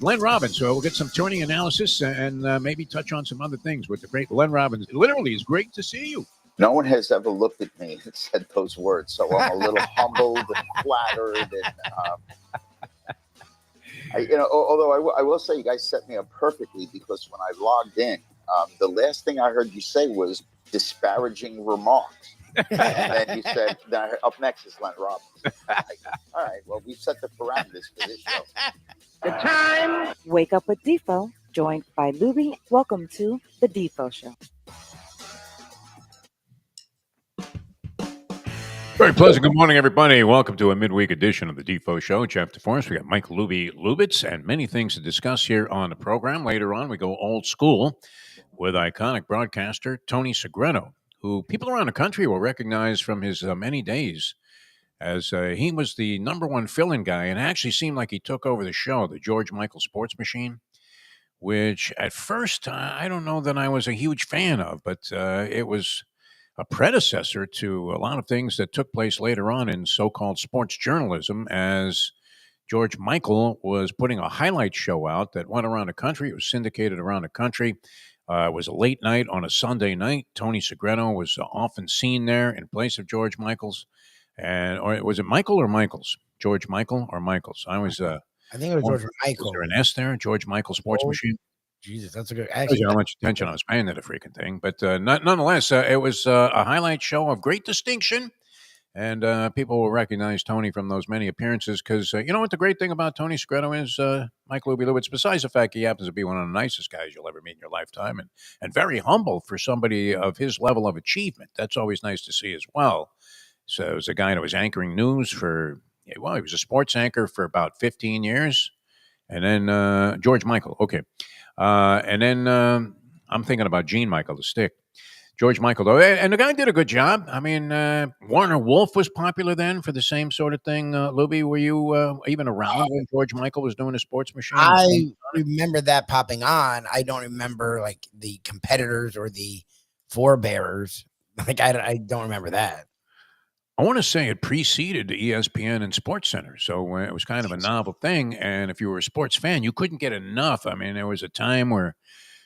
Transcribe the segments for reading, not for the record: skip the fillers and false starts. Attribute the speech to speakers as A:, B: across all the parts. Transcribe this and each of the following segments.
A: Len Robbins. So we'll get some tourney analysis and maybe touch on some other things with the great Len Robbins. Literally, it's great to see you.
B: No one has ever looked at me and said those words, so I'm a little humbled and flattered. And although I will say you guys set me up perfectly, because when I logged in, the last thing I heard you say was disparaging remarks. And then you said, up next is Len Robbins. All right, well, we set the parameters for this show.
C: The time.
D: Wake up with Defo, joined by Lubie. Welcome to the Defo Show.
A: Very pleasant. Good morning, everybody. Welcome to a midweek edition of the Defo Show. Jeff DeForest. We got Mike Lubitz and many things to discuss here on the program. Later on, we go old school with iconic broadcaster Tony Segreto, who people around the country will recognize from his many days as he was the number one fill-in guy and actually seemed like he took over the show, the George Michael Sports Machine, which at first I don't know that I was a huge fan of, but it was a predecessor to a lot of things that took place later on in so-called sports journalism, as George Michael was putting a highlight show out that went around the country. It was syndicated around the country. It was a late night on a Sunday night. Tony Segreto was often seen there in place of George Michaels. Or was it Michael or Michaels? George Michael or Michaels? I was.
C: I think it was George Michael.
A: Was there an S there? George Michael Sports Machine?
C: Jesus, that's a good.
A: Actually, how much attention I was paying to the freaking thing. But nonetheless, it was a highlight show of great distinction. And people will recognize Tony from those many appearances because, you know what the great thing about Tony Segreto is, Mike Lubitz, besides the fact he happens to be one of the nicest guys you'll ever meet in your lifetime and very humble for somebody of his level of achievement. That's always nice to see as well. So it was a guy that was anchoring news he was a sports anchor for about 15 years. And then George Michael, okay. And then I'm thinking about Gene Michael, the stick. George Michael, though, and the guy did a good job. I mean, Warner Wolf was popular then for the same sort of thing. Lubie, were you even around when George Michael was doing a sports machine?
C: I remember that popping on. I don't remember like the competitors or the forebearers. Like I don't remember that.
A: I want to say it preceded the ESPN and Sports Center, so it was kind of a novel thing. And if you were a sports fan, you couldn't get enough. I mean, there was a time where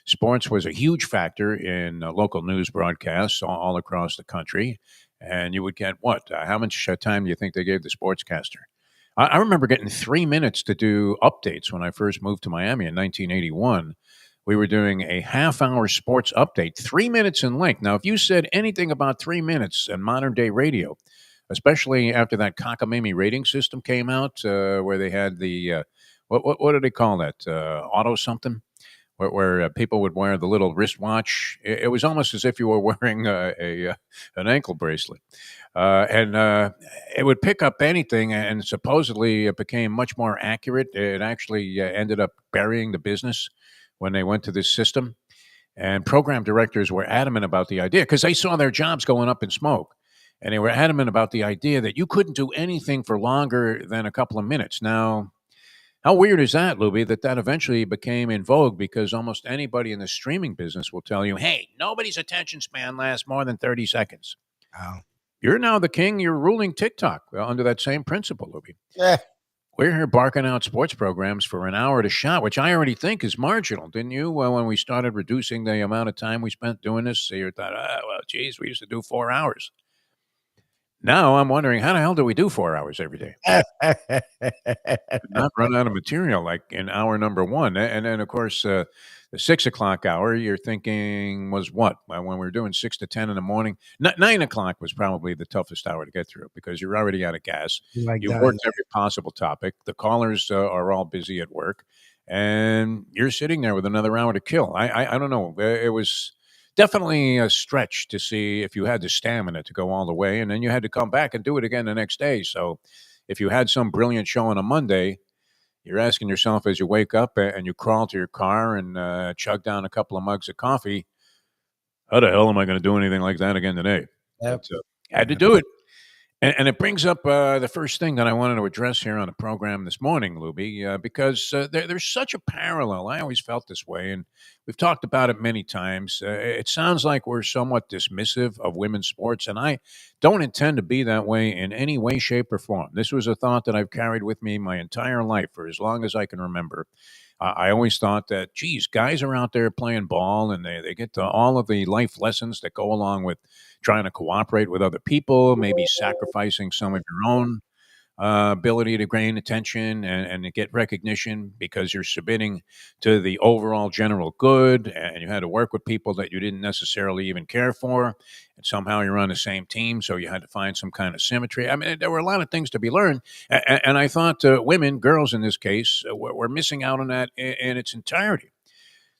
A: sports was a huge factor in local news broadcasts all across the country. And you would get what? How much time do you think they gave the sportscaster? I remember getting 3 minutes to do updates when I first moved to Miami in 1981. We were doing a half-hour sports update, 3 minutes in length. Now, if you said anything about 3 minutes in modern-day radio, especially after that cockamamie rating system came out, where they had the what do they call that? Auto something, where people would wear the little wristwatch. It was almost as if you were wearing an ankle bracelet, and it would pick up anything. And supposedly, it became much more accurate. It actually ended up burying the business when they went to this system. And program directors were adamant about the idea because they saw their jobs going up in smoke. And they were adamant about the idea that you couldn't do anything for longer than a couple of minutes. Now, how weird is that, Lubie, that eventually became in vogue because almost anybody in the streaming business will tell you, hey, nobody's attention span lasts more than 30 seconds.
C: Oh.
A: You're now the king. You're ruling TikTok under that same principle, Lubie.
C: Yeah.
A: We're here barking out sports programs for an hour at a shot, which I already think is marginal, didn't you? Well, when we started reducing the amount of time we spent doing this, so you thought, geez, we used to do 4 hours. Now I'm wondering, how the hell do we do 4 hours every day? Not run out of material like in hour number one. And then, of course, the 6 o'clock hour, you're thinking was what? When we were doing 6 to 10 in the morning, 9 o'clock was probably the toughest hour to get through because you're already out of gas. You've worked every possible topic. The callers are all busy at work. And you're sitting there with another hour to kill. I don't know. It was definitely a stretch to see if you had the stamina to go all the way, and then you had to come back and do it again the next day. So if you had some brilliant show on a Monday, you're asking yourself as you wake up and you crawl to your car and chug down a couple of mugs of coffee, how the hell am I going to do anything like that again today?
C: Yep.
A: But, had to do it. And it brings up the first thing that I wanted to address here on the program this morning, Lubie, because there's such a parallel. I always felt this way, and we've talked about it many times. It sounds like we're somewhat dismissive of women's sports, and I don't intend to be that way in any way, shape, or form. This was a thought that I've carried with me my entire life for as long as I can remember. I always thought that, geez, guys are out there playing ball and they get to all of the life lessons that go along with trying to cooperate with other people, maybe sacrificing some of your own ability to gain attention and to get recognition because you're submitting to the overall general good, and you had to work with people that you didn't necessarily even care for, and somehow you're on the same team, so you had to find some kind of symmetry. I mean, there were a lot of things to be learned, and I thought women, girls in this case, were missing out on that in its entirety.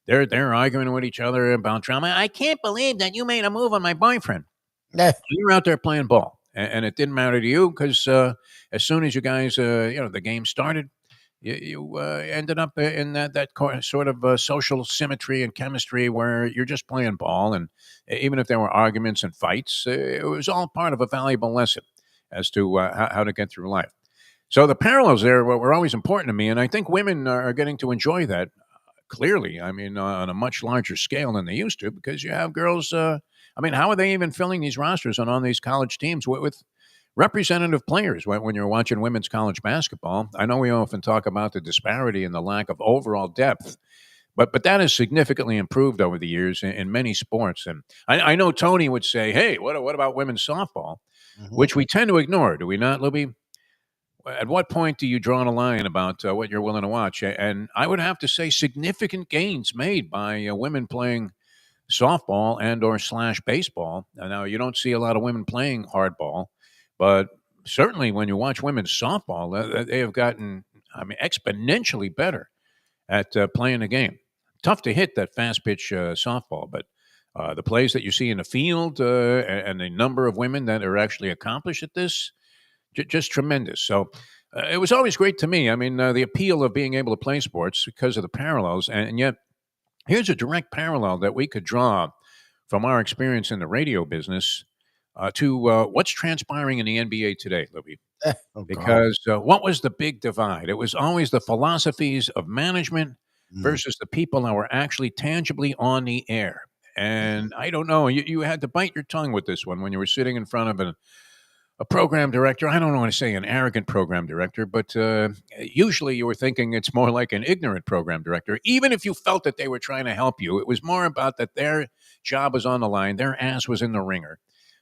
A: They're arguing with each other about drama. I can't believe that you made a move on my boyfriend.
C: Yeah.
A: You were out there playing ball, and it didn't matter to you because as soon as you guys, the game started, you ended up in that sort of social symmetry and chemistry where you're just playing ball, and even if there were arguments and fights, it was all part of a valuable lesson as to how to get through life. So the parallels there were always important to me, and I think women are getting to enjoy that clearly. I mean, on a much larger scale than they used to, because you have girls. I mean, how are they even filling these rosters on these college teams with representative players when you're watching women's college basketball? I know we often talk about the disparity and the lack of overall depth, but that has significantly improved over the years in many sports. And I know Tony would say, "Hey, what about women's softball?"
C: Mhm.
A: Which we tend to ignore, do we not, Lubie? At what point do you draw a line about what you're willing to watch? And I would have to say significant gains made by women playing softball and or slash baseball. Now, you don't see a lot of women playing hardball, but certainly when you watch women's softball, they have gotten, I mean, exponentially better at playing the game. Tough to hit that fast pitch softball, but the plays that you see in the field and the number of women that are actually accomplished at this, just tremendous. So it was always great to me. I mean, the appeal of being able to play sports because of the parallels, and yet here's a direct parallel that we could draw from our experience in the radio business to what's transpiring in the NBA today, Libby.
C: Oh, God.
A: Because what was the big divide? It was always the philosophies of management versus the people that were actually tangibly on the air. And I don't know, you had to bite your tongue with this one when you were sitting in front of a program director. I don't want to say an arrogant program director, but usually you were thinking it's more like an ignorant program director. Even if you felt that they were trying to help you, it was more about that their job was on the line, their ass was in the ringer,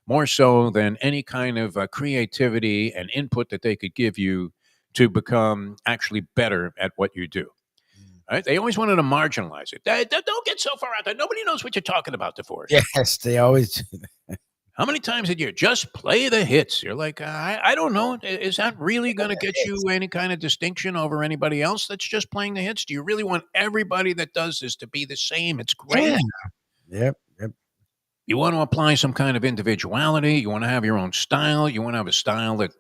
A: more so than any kind of creativity and input that they could give you to become actually better at what you do. Right? They always wanted to marginalize it. Don't get so far out there. Nobody knows what you're talking about, DeForest.
C: Yes, they always do that.
A: How many times did you just play the hits? You're like, I don't know. Is that really going to get you any kind of distinction over anybody else that's just playing the hits? Do you really want everybody that does this to be the same? It's great.
C: Yeah. Yep.
A: You want to apply some kind of individuality. You want to have your own style. You want to have a style that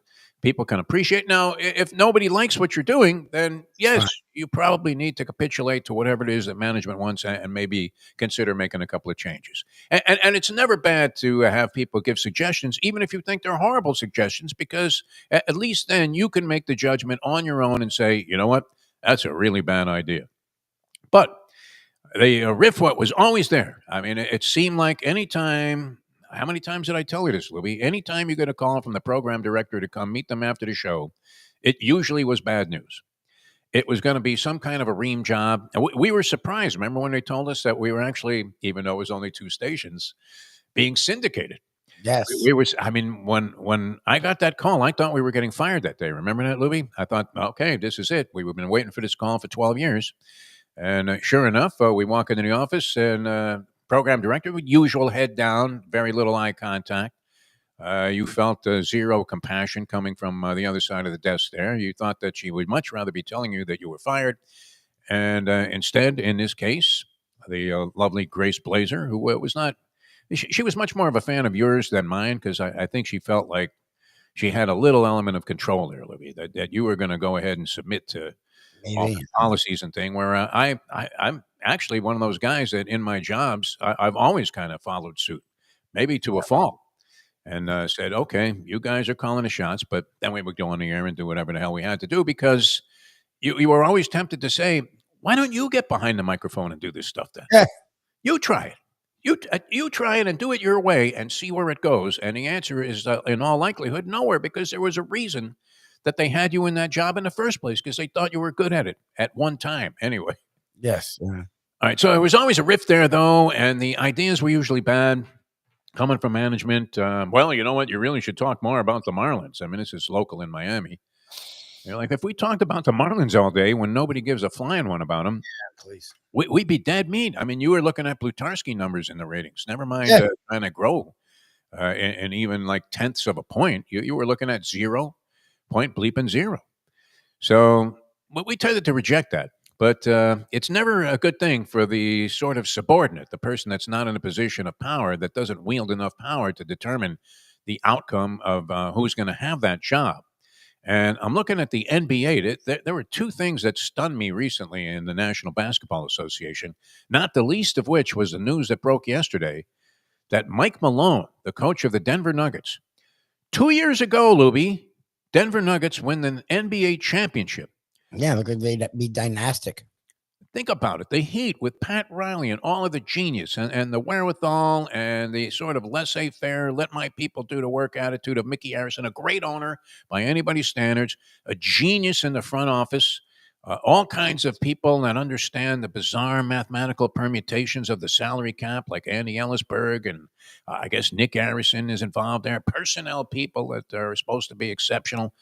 A: people can appreciate. Now, if nobody likes what you're doing, then yes, you probably need to capitulate to whatever it is that management wants and maybe consider making a couple of changes. And it's never bad to have people give suggestions, even if you think they're horrible suggestions, because at least then you can make the judgment on your own and say, you know what, that's a really bad idea. But the riff what was always there. I mean, it seemed like anytime. How many times did I tell you this, Louie? Anytime you get a call from the program director to come meet them after the show, it usually was bad news. It was going to be some kind of a ream job. And we were surprised. Remember when they told us that we were actually, even though it was only 2 stations, being syndicated?
C: Yes.
A: We was. I mean, when I got that call, I thought we were getting fired that day. Remember that, Louie? I thought, okay, this is it. We've been waiting for this call for 12 years. And sure enough, we walk into the office and program director with usual head down, very little eye contact. You felt zero compassion coming from the other side of the desk there. You thought that she would much rather be telling you that you were fired. And instead, in this case, the lovely Grace Blazer, who was not, she was much more of a fan of yours than mine, because I think she felt like she had a little element of control there, Libby, that you were going to go ahead and submit to all the policies and thing, where I'm actually one of those guys that in my jobs, I've always kind of followed suit, maybe to a fault, and said, okay, you guys are calling the shots, but then we would go on the air and do whatever the hell we had to do, because you were always tempted to say, why don't you get behind the microphone and do this stuff then?
C: Yeah.
A: You try it. You try it and do it your way and see where it goes. And the answer is, in all likelihood, nowhere, because there was a reason that they had you in that job in the first place, because they thought you were good at it at one time. Anyway,
C: Yes. Yeah.
A: All right. So there was always a rift there, though, and the ideas were usually bad coming from management. Well, you know what? You really should talk more about the Marlins. I mean, this is local in Miami. You're like, if we talked about the Marlins all day when nobody gives a flying one about them,
C: Please.
A: we'd be dead meat. I mean, you were looking at Plutarski numbers in the ratings. Never mind
C: Yeah.
A: trying to grow and even like tenths of a point. You were looking at 0.0. So we tended to reject that. But it's never a good thing for the sort of subordinate, the person that's not in a position of power, that doesn't wield enough power to determine the outcome of who's going to have that job. And I'm looking at the NBA. There were two things that stunned me recently in the National Basketball Association, not the least of which was the news that broke yesterday that Mike Malone, the coach of the Denver Nuggets, 2 years ago, Lubie, Denver Nuggets win the NBA championship.
C: Yeah, look like they'd be dynastic.
A: Think about it. The Heat with Pat Riley and all of the genius and the wherewithal and the sort of laissez-faire, let my people do the work attitude of Mickey Harrison, a great owner by anybody's standards, a genius in the front office, all kinds of people that understand the bizarre mathematical permutations of the salary cap, like Andy Ellisberg, and I guess Nick Harrison is involved there, personnel people that are supposed to be exceptional.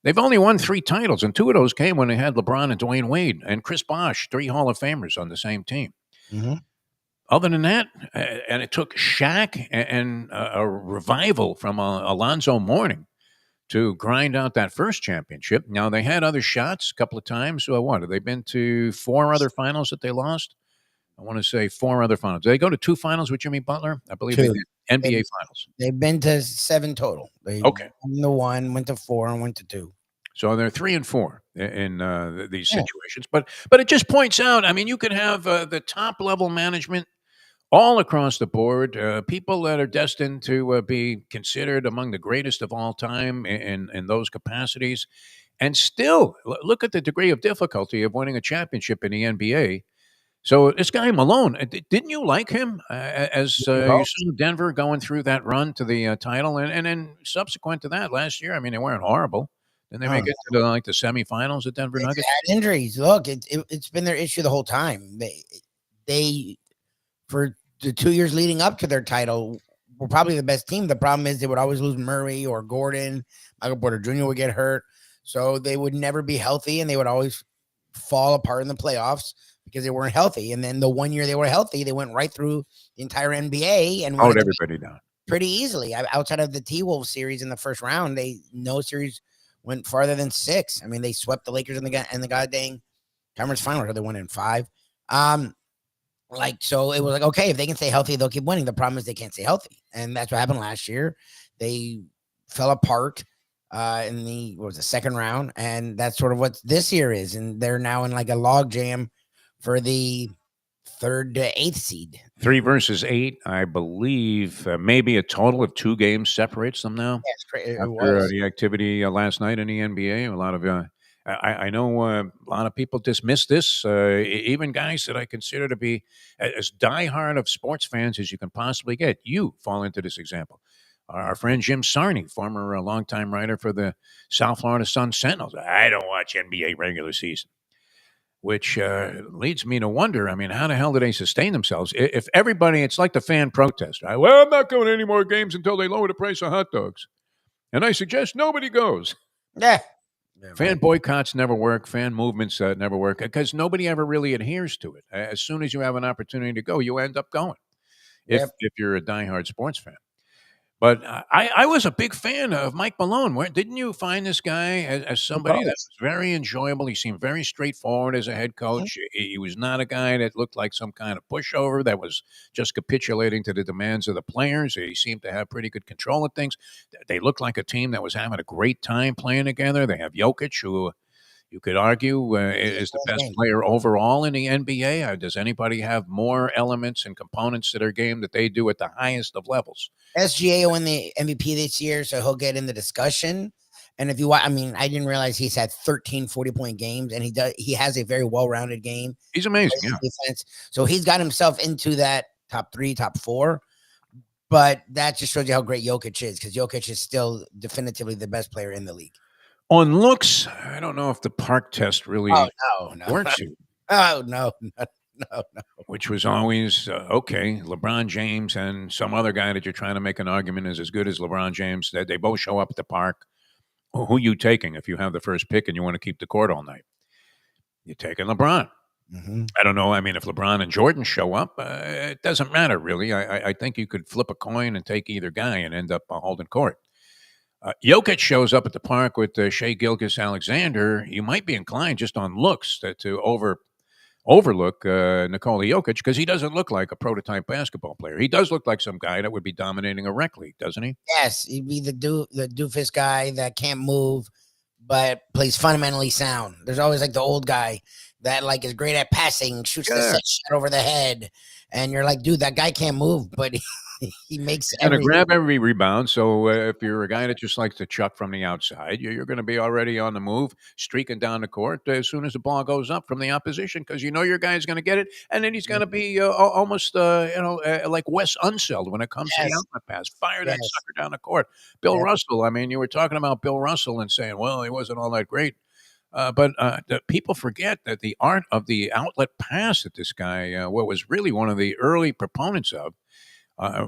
A: They've only won 3 titles, and 2 of those came when they had LeBron and Dwayne Wade and Chris Bosh, 3 Hall of Famers on the same team.
C: Mm-hmm.
A: Other than that, and it took Shaq and a revival from Alonzo Mourning to grind out that first championship. Now, they had other shots a couple of times. So what, have they been to 4 other finals that they lost? I want to say 4 other finals. Did they go to 2 finals with Jimmy Butler? I believe
C: 2.
A: they did. NBA finals.
C: They've been to 7 total. They
A: Okay.
C: won to 1, went to 4, and went to 2.
A: So they're 3 and 4 in these situations. But it just points out, I mean, you could have the top level management all across the board, people that are destined to be considered among the greatest of all time in those capacities. And still, look at the degree of difficulty of winning a championship in the NBA. So this guy Malone, didn't you like him as you saw Denver going through that run to the title, and then subsequent to that last year? I mean, they weren't horrible. Didn't they make it to the semifinals at Denver Nuggets?
C: Had injuries. Look, it's been their issue the whole time. They for the 2 years leading up to their title were probably the best team. The problem is they would always lose Murray or Gordon. Michael Porter Jr. would get hurt, so they would never be healthy, and they would always fall apart in the playoffs because they weren't healthy. And then the 1 year they were healthy, they went right through the entire NBA and
A: won everybody down
C: pretty easily. Outside of the T-Wolves series in the first round, no series went farther than 6. I mean, they swept the Lakers in the goddamn conference final, or they won in 5. So it was like, okay, if they can stay healthy, they'll keep winning. The problem is they can't stay healthy, and that's what happened last year. They fell apart in the second round, and that's sort of what this year is. And they're now in like a log jam for the 3rd to 8th seed.
A: 3 versus 8, I believe. Maybe a total of 2 games separates them now.
C: Yeah, it's crazy.
A: After the activity last night in the NBA, a lot of I know a lot of people dismiss this. Even guys that I consider to be as diehard of sports fans as you can possibly get. You fall into this example. Our friend Jim Sarney, former longtime writer for the South Florida Sun Sentinels. I don't watch NBA regular season, which leads me to wonder, I mean, how the hell do they sustain themselves? If everybody, it's like the fan protest, right? Well, I'm not going to any more games until they lower the price of hot dogs. And I suggest nobody goes.
C: Yeah.
A: Fan boycotts never work. Fan movements never work because nobody ever really adheres to it. As soon as you have an opportunity to go, you end up going if you're a diehard sports fan. But I was a big fan of Mike Malone. Didn't you find this guy as somebody that was very enjoyable? He seemed very straightforward as a head coach. He was not a guy that looked like some kind of pushover that was just capitulating to the demands of the players. He seemed to have pretty good control of things. They looked like a team that was having a great time playing together. They have Jokic, who you could argue is the best player overall in the NBA. Does anybody have more elements and components to their game that they do at the highest of levels?
C: SGA won the MVP this year, so he'll get in the discussion. And if you watch, I mean, I didn't realize he's had 13 40-point games, and he has a very well-rounded game.
A: He's amazing,
C: defense. So he's got himself into that top 3, top 4. But that just shows you how great Jokic is, because Jokic is still definitively the best player in the league.
A: On looks, I don't know if the park test really works you.
C: Oh no, no.
A: which was always okay. LeBron James and some other guy that you're trying to make an argument is as good as LeBron James. That they both show up at the park. Who you taking if you have the first pick and you want to keep the court all night? You're taking LeBron.
C: Mm-hmm.
A: I don't know. I mean, if LeBron and Jordan show up, it doesn't matter really. I think you could flip a coin and take either guy and end up holding court. Jokic shows up at the park with Shea Gilgeous-Alexander. You might be inclined just on looks to overlook Nikola Jokic because he doesn't look like a prototype basketball player. He does look like some guy that would be dominating a rec league, doesn't he?
C: Yes, he'd be the doofus guy that can't move, but plays fundamentally sound. There's always like the old guy that like is great at passing, shoots the set shot over the head, and you're like, dude, that guy can't move, but he makes
A: going to grab every rebound. So if you're a guy that just likes to chuck from the outside, you're going to be already on the move, streaking down the court as soon as the ball goes up from the opposition because you know your guy's going to get it, and then he's going to be almost like Wes Unseld when it comes to the outlet pass. Fire that sucker down the court. Bill Russell. I mean, you were talking about Bill Russell and saying, well, he wasn't all that great. But people forget that the art of the outlet pass that this guy was really one of the early proponents of.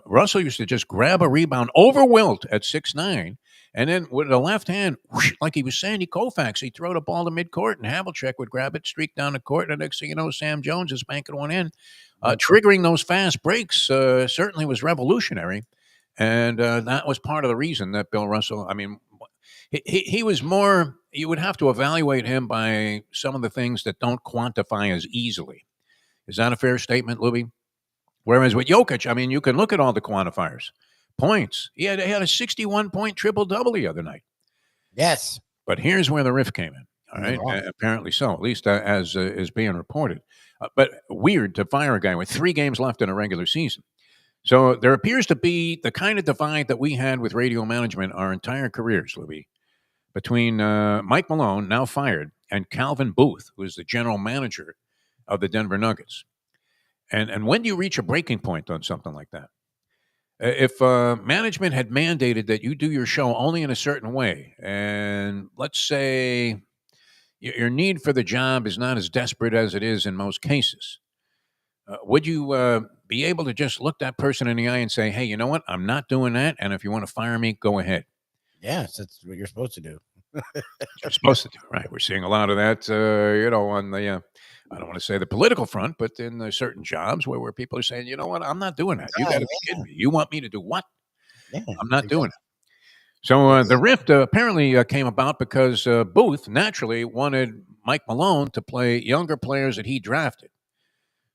A: Russell used to just grab a rebound over Wilt at 6'9", and then with the left hand, whoosh, like he was Sandy Koufax, he'd throw the ball to midcourt, and Havlicek would grab it, streak down the court, and the next thing you know, Sam Jones is banking one in. Triggering those fast breaks certainly was revolutionary, and that was part of the reason that Bill Russell, I mean, he was more, you would have to evaluate him by some of the things that don't quantify as easily. Is that a fair statement, Lubie? Whereas with Jokic, I mean, you can look at all the quantifiers. Points. He had a 61-point triple-double the other night.
C: Yes.
A: But here's where the rift came in. All right. Apparently so, at least as is being reported. But weird to fire a guy with 3 games left in a regular season. So there appears to be the kind of divide that we had with radio management our entire careers, Lubie, between Mike Malone, now fired, and Calvin Booth, who is the general manager of the Denver Nuggets. And when do you reach a breaking point on something like that? If management had mandated that you do your show only in a certain way, and let's say your need for the job is not as desperate as it is in most cases, would you be able to just look that person in the eye and say, hey, you know what? I'm not doing that. And if you want to fire me, go ahead.
C: Yes, that's what you're supposed to do.
A: You're supposed to do, right? We're seeing a lot of that, on the, I don't want to say the political front, but in certain jobs where people are saying, you know what, I'm not doing that. You got to be kidding me. You want me to do what? I'm not doing it. So the rift apparently came about because Booth naturally wanted Mike Malone to play younger players that he drafted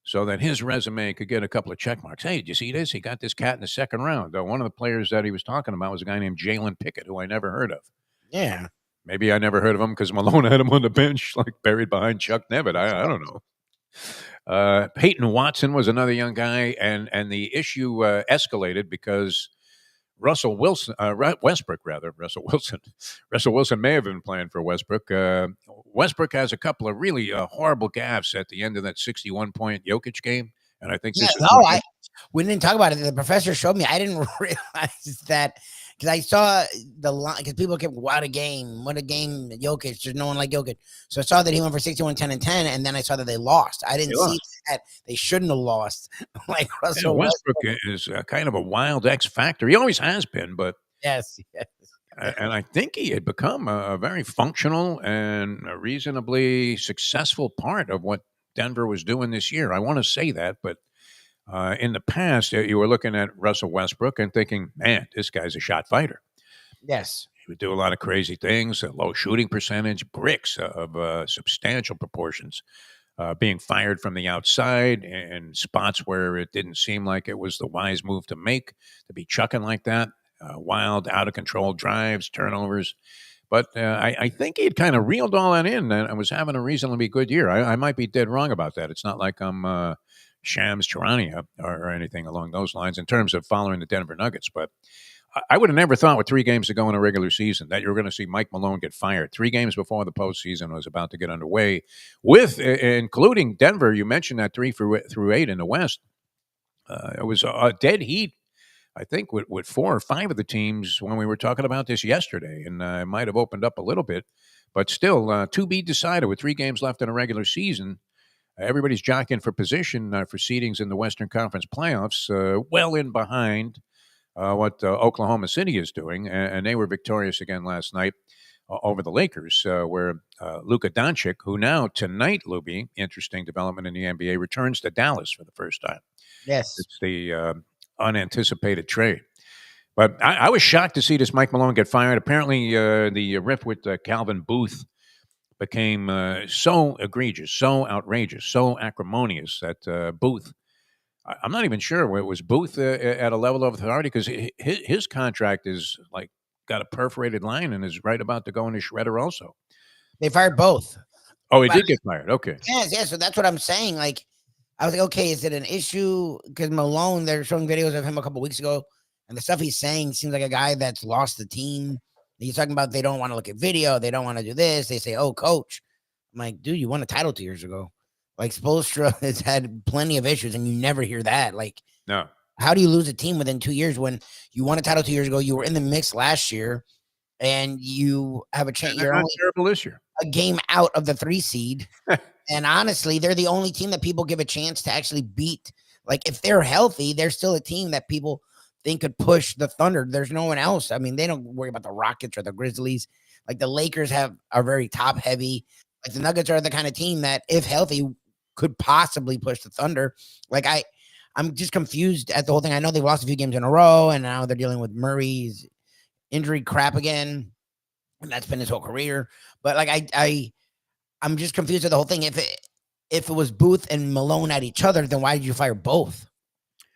A: so that his resume could get a couple of check marks. Hey, did you see this? He got this cat in the second round. One of the players that he was talking about was a guy named Jalen Pickett, who I never heard of.
C: Yeah.
A: Maybe I never heard of him because Malone had him on the bench, like buried behind Chuck Nevitt. I don't know. Peyton Watson was another young guy, and the issue escalated because Russell Wilson may have been playing for Westbrook. Westbrook has a couple of really horrible gaffes at the end of that 61-point Jokic game, and I think
C: we didn't talk about it. The professor showed me. I didn't realize that. Because I saw the line, because people kept, what a game, Jokic, there's no one like Jokic. So I saw that he went for 61, 10, and 10, and then I saw that they lost. I didn't see that. They shouldn't have lost. Like Russell
A: Westbrook is kind of a wild X factor. He always has been, but
C: yes.
A: And I think he had become a very functional and a reasonably successful part of what Denver was doing this year. I want to say that, but in the past, you were looking at Russell Westbrook and thinking, man, this guy's a shot fighter.
C: Yes.
A: He would do a lot of crazy things, a low shooting percentage, bricks of substantial proportions, being fired from the outside in spots where it didn't seem like it was the wise move to make, to be chucking like that, wild, out-of-control drives, turnovers. But I think he had kind of reeled all that in and was having a reasonably good year. I might be dead wrong about that. It's not like I'm Shams Charania or anything along those lines in terms of following the Denver Nuggets. But I would have never thought with 3 games to go in a regular season that you were going to see Mike Malone get fired 3 games before the postseason was about to get underway, with including Denver. You mentioned that 3 through 8 in the West. It was a dead heat, I think, with 4 or 5 of the teams when we were talking about this yesterday, and it might have opened up a little bit, but still to be decided with 3 games left in a regular season. everybody's jockeying for position for seedings in the Western Conference playoffs, well in behind what Oklahoma City is doing, and they were victorious again last night over the Lakers, where Luka Doncic, who now tonight, Lubie, interesting development in the NBA, returns to Dallas for the first time.
C: Yes.
A: It's the unanticipated trade. But I was shocked to see this Mike Malone get fired. Apparently, the riff with Calvin Booth became so egregious, so outrageous, so acrimonious that Booth, I'm not even sure was Booth at a level of authority, because his contract is like got a perforated line and is right about to go in the shredder also.
C: They fired both.
A: Oh, he did get fired. Okay.
C: Yes. So that's what I'm saying. Like, I was like, okay, is it an issue? Because Malone, they're showing videos of him a couple weeks ago, and the stuff he's saying seems like a guy that's lost the team. He's talking about they don't want to look at video. They don't want to do this. They say, oh, coach. I'm like, dude, you won a title 2 years ago. Like, Spoelstra has had plenty of issues, and you never hear that. Like,
A: no.
C: How do you lose a team within 2 years when you won a title 2 years ago? You were in the mix last year, and you have a chance. You're only
A: terrible this year.
C: A game out of the 3 seed. And honestly, they're the only team that people give a chance to actually beat. Like, if they're healthy, they're still a team that people think could push the Thunder. There's no one else. I mean, they don't worry about the Rockets or the Grizzlies. Like, the Lakers are very top heavy. Like, the Nuggets are the kind of team that, if healthy, could possibly push the Thunder. Like, I'm just confused at the whole thing. I know they've lost a few games in a row, and now they're dealing with Murray's injury crap again, and that's been his whole career. But like, I'm just confused with the whole thing. If it was Booth and Malone at each other, then why did you fire both?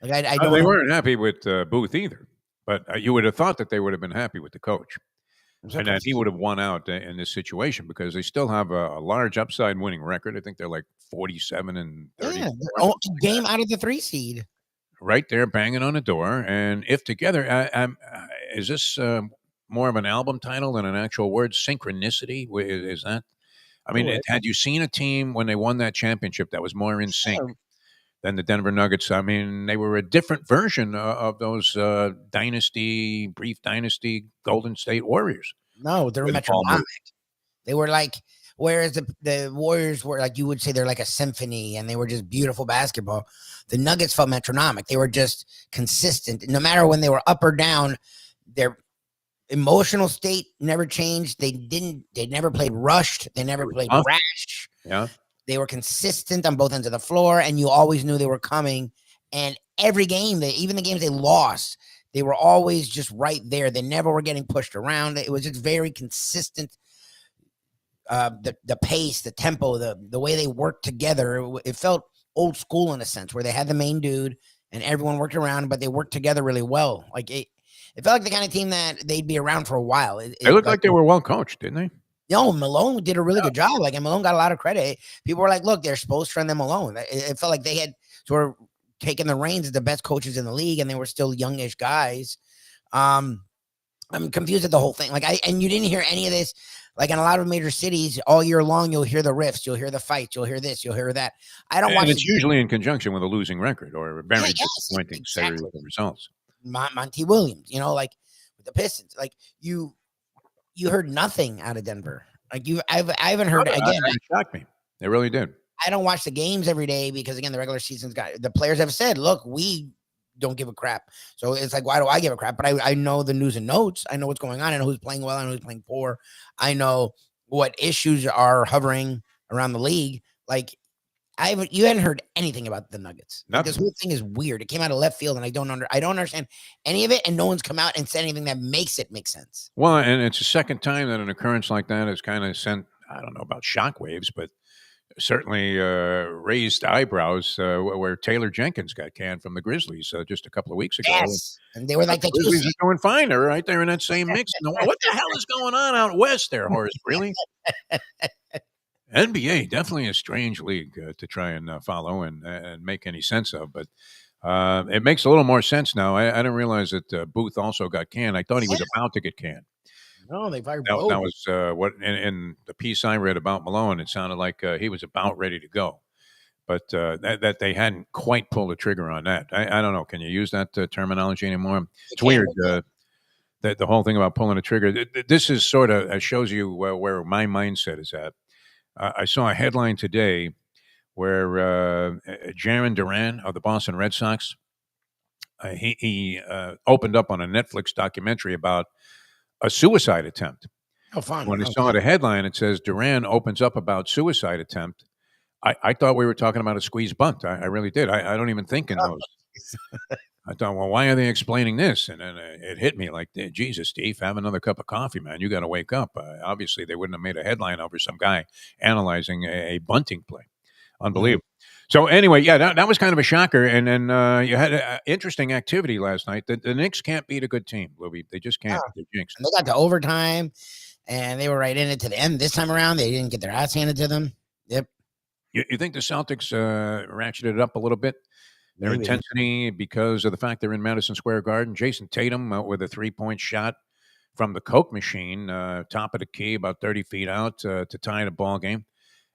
C: Like, I don't.
A: They
C: know.
A: weren't happy with Booth either, but you would have thought that they would have been happy with the coach, and that he would have won out in this situation, because they still have a large upside winning record. I think they're like 47 and 30.
C: Yeah, game out of the 3 seed.
A: Right there, banging on the door. And if together, is this more of an album title than an actual word? Synchronicity? Is that? I mean, had you seen a team when they won that championship that was more in sync than the Denver Nuggets? I mean, they were a different version of those brief dynasty Golden State Warriors.
C: No, they're metronomic. They were like, whereas the Warriors were, like, you would say they're like a symphony, and they were just beautiful basketball. The Nuggets felt metronomic. They were just consistent. No matter when they were up or down, their emotional state never changed. They never played rushed. They never played rash.
A: Yeah.
C: They were consistent on both ends of the floor, and you always knew they were coming. And every game, even the games they lost, they were always just right there. They never were getting pushed around. It was just very consistent. The pace, the tempo, the way they worked together, it felt old school in a sense, where they had the main dude and everyone worked around, but they worked together really well. Like, it felt like the kind of team that they'd be around for a while.
A: They looked like they were well coached, didn't they?
C: No, Malone did a really good job. Like, and Malone got a lot of credit. People were like, look, they're supposed to run them Malone. It felt like they had sort of taken the reins as the best coaches in the league, and they were still youngish guys. I'm confused at the whole thing. Like, and you didn't hear any of this. Like, in a lot of major cities, all year long, you'll hear the riffs, you'll hear the fights, you'll hear this, you'll hear that. I don't watch.
A: And it's usually in conjunction with a losing record or a very disappointing series of results.
C: Monty Williams, like with the Pistons, like you heard nothing out of Denver. Like, I haven't heard again.
A: It shocked me. They really did.
C: I don't watch the games every day because, again, the regular season's got, the players have said, look, we don't give a crap. So it's like, why do I give a crap? But I know the news and notes. I know what's going on. I know who's playing well. I know who's playing poor. I know what issues are hovering around the league. Like, you hadn't heard anything about the Nuggets. Like, this whole thing is weird. It came out of left field, and I don't understand any of it. And no one's come out and said anything that makes it make sense.
A: Well, and it's the second time that an occurrence like that has kind of sent, I don't know about shockwaves, but certainly raised eyebrows where Taylor Jenkins got canned from the Grizzlies just a couple of weeks ago.
C: Yes. And they were like,
A: the Grizzlies are doing fine. They're right there in that same mix. What the hell is going on out west there, Horace? Really? NBA, definitely a strange league to try and follow and make any sense of. But it makes a little more sense now. I didn't realize that Booth also got canned. I thought he was about to get canned.
C: No, they fired
A: both. That
C: both.
A: was what in the piece I read about Malone. It sounded like he was about ready to go, but that they hadn't quite pulled the trigger on that. I don't know. Can you use that terminology anymore? It's weird. That the whole thing about pulling a trigger. This is sort of shows you where my mindset is at. I saw a headline today where Jaron Duran of the Boston Red Sox, he opened up on a Netflix documentary about a suicide attempt.
C: Oh, fun.
A: When I
C: Oh,
A: saw the headline, it says Duran opens up about suicide attempt. I thought we were talking about a squeeze bunt. I really did. I don't even think in those. I thought, well, why are they explaining this? And then it hit me like, Jesus, Steve, have another cup of coffee, man. You got to wake up. Obviously, they wouldn't have made a headline over some guy analyzing a bunting play. Unbelievable. So anyway, yeah, that was kind of a shocker. And then you had interesting activity last night. The Knicks can't beat a good team, Lubie. They just can't. They're jinxed.
C: and they got to overtime, and they were right in it to the end. This time around, they didn't get their ass handed to them. Yep.
A: You think the Celtics ratcheted it up a little bit? Their
C: Maybe.
A: intensity because of the fact they're in Madison Square Garden. Jason Tatum with a 3-point shot from the Coke machine, top of the key, about 30 feet out to tie the ball game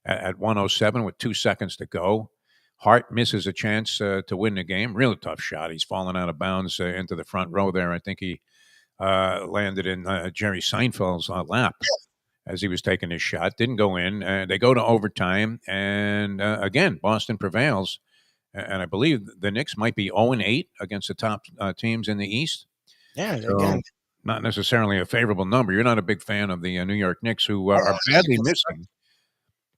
A: at 107 with 2 seconds to go. Hart misses a chance to win the game. Really tough shot. He's fallen out of bounds into the front row there. I think he landed in Jerry Seinfeld's lap as he was taking his shot. Didn't go in. They go to overtime. And again, Boston prevails. And I believe the Knicks might be 0-8 against the top teams in the East.
C: Yeah,
A: So,
C: again.
A: not necessarily a favorable number. You're not a big fan of the New York Knicks, who are badly missing.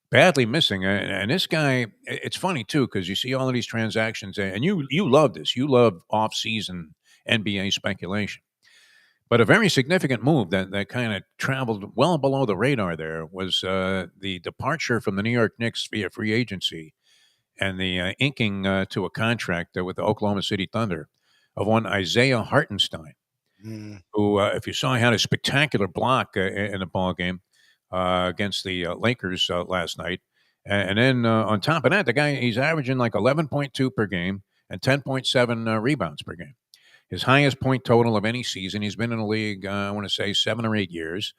A: Badly missing. And this guy, it's funny, too, because you see all of these transactions, and you love this. You love off-season NBA speculation. But a very significant move that kind of traveled well below the radar there was the departure from the New York Knicks via free agency and the inking to a contract with the Oklahoma City Thunder of one Isaiah Hartenstein, who, if you saw, had a spectacular block in the ball game against the Lakers last night. And then on top of that, the guy, he's averaging like 11.2 per game and 10.7 rebounds per game. His highest point total of any season. He's been in the league, I want to say, 7 or 8 years.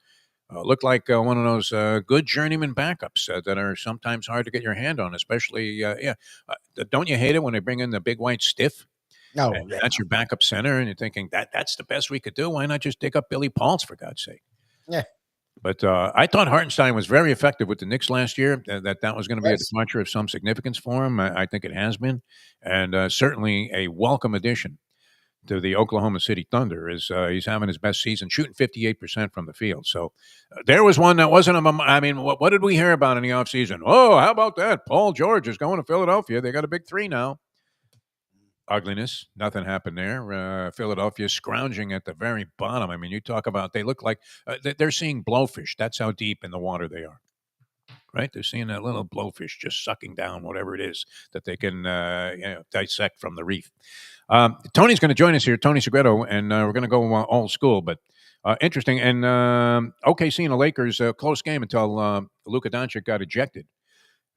A: Looked like one of those good journeyman backups that are sometimes hard to get your hand on, especially, don't you hate it when they bring in the big white stiff?
C: No,
A: And that's your backup center, and you're thinking, that's the best we could do. Why not just dig up Billy Pauls, for God's sake?
C: Yeah.
A: But I thought Hartenstein was very effective with the Knicks last year, that was going to be a departure of some significance for him. I think it has been, and certainly a welcome addition to the Oklahoma City Thunder. Is he's having his best season, shooting 58% from the field. So there was one that wasn't I mean, what did we hear about in the offseason? Oh, how about that? Paul George is going to Philadelphia. They got a big 3 now. Ugliness. Nothing happened there. Philadelphia scrounging at the very bottom. I mean, you talk about, they look like they're seeing blowfish. That's how deep in the water they are. Right? They're seeing that little blowfish just sucking down whatever it is that they can dissect from the reef. Tony's going to join us here, Tony Segreto, and we're going to go old school, but interesting. And OKC and the Lakers, close game until Luka Doncic got ejected.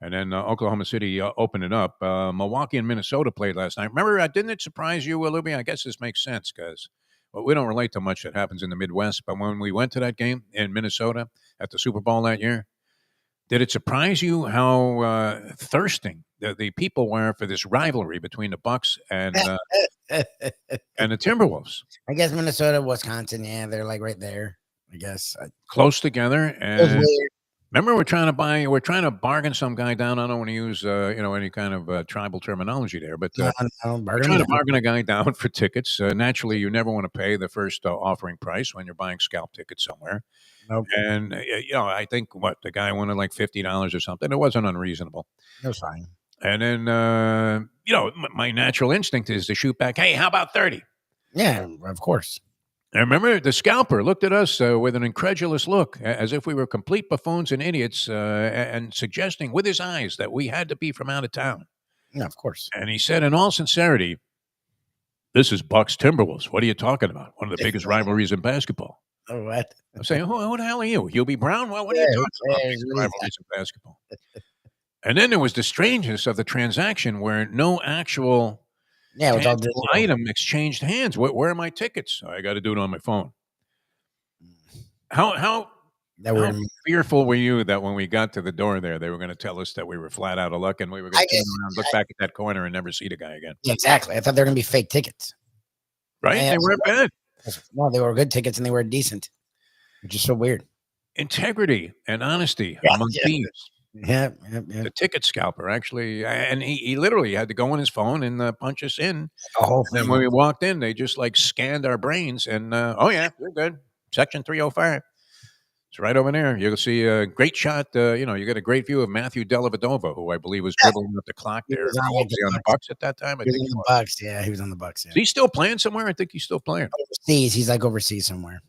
A: And then Oklahoma City opened it up. Milwaukee and Minnesota played last night. Remember, didn't it surprise you, Lubie? I guess this makes sense because we don't relate to much that happens in the Midwest. But when we went to that game in Minnesota at the Super Bowl that year, did it surprise you how thirsting the people were for this rivalry between the Bucks and the Timberwolves?
C: I guess Minnesota, Wisconsin, yeah, they're like right there. I guess
A: close together. And remember, we're trying to bargain some guy down. I don't want to use any kind of tribal terminology there, but we're trying to bargain a guy down for tickets. Naturally, you never want to pay the first offering price when you're buying scalp tickets somewhere.
C: Nope.
A: And I think the guy wanted like $50 or something. It wasn't unreasonable.
C: It was fine.
A: And then my natural instinct is to shoot back. Hey, how about 30?
C: Yeah, of course.
A: I remember the scalper looked at us with an incredulous look, as if we were complete buffoons and idiots, and suggesting with his eyes that we had to be from out of town.
C: Yeah, of course.
A: And he said, in all sincerity, "This is Bucks Timberwolves. What are you talking about? One of the biggest rivalries in basketball."
C: Oh, what?
A: I'm saying, who the hell are you? Hubie Brown? What are you talking about? Biggest rivalries in basketball. And then there was the strangeness of the transaction where no actual item exchanged hands. Where are my tickets? I got to do it on my phone. How fearful were you that when we got to the door there, they were going to tell us that we were flat out of luck and we were going to turn around, look back at that corner and never see the guy again?
C: Yeah, exactly. I thought they were going to be fake tickets.
A: Right? They weren't bad.
C: No, they were good tickets and they were decent, which is so weird.
A: Integrity and honesty among teams. The ticket scalper, actually. And he literally had to go on his phone and punch us in.
C: A whole
A: And then
C: thing.
A: when we walked in, they just like scanned our brains and, oh, yeah, you're good. Section 305. It's right over there. You'll see a great shot. You get a great view of Matthew Dellavedova, who I believe was dribbling up the clock
C: He
A: there.
C: was on,
A: How
C: like,
A: old was he on the Bucks at that time? I
C: He was
A: think
C: on
A: he
C: the
A: was.
C: Bucks. Yeah, he was on the Bucks. Yeah.
A: Is he still playing somewhere? I think he's still playing.
C: Overseas. He's like overseas somewhere.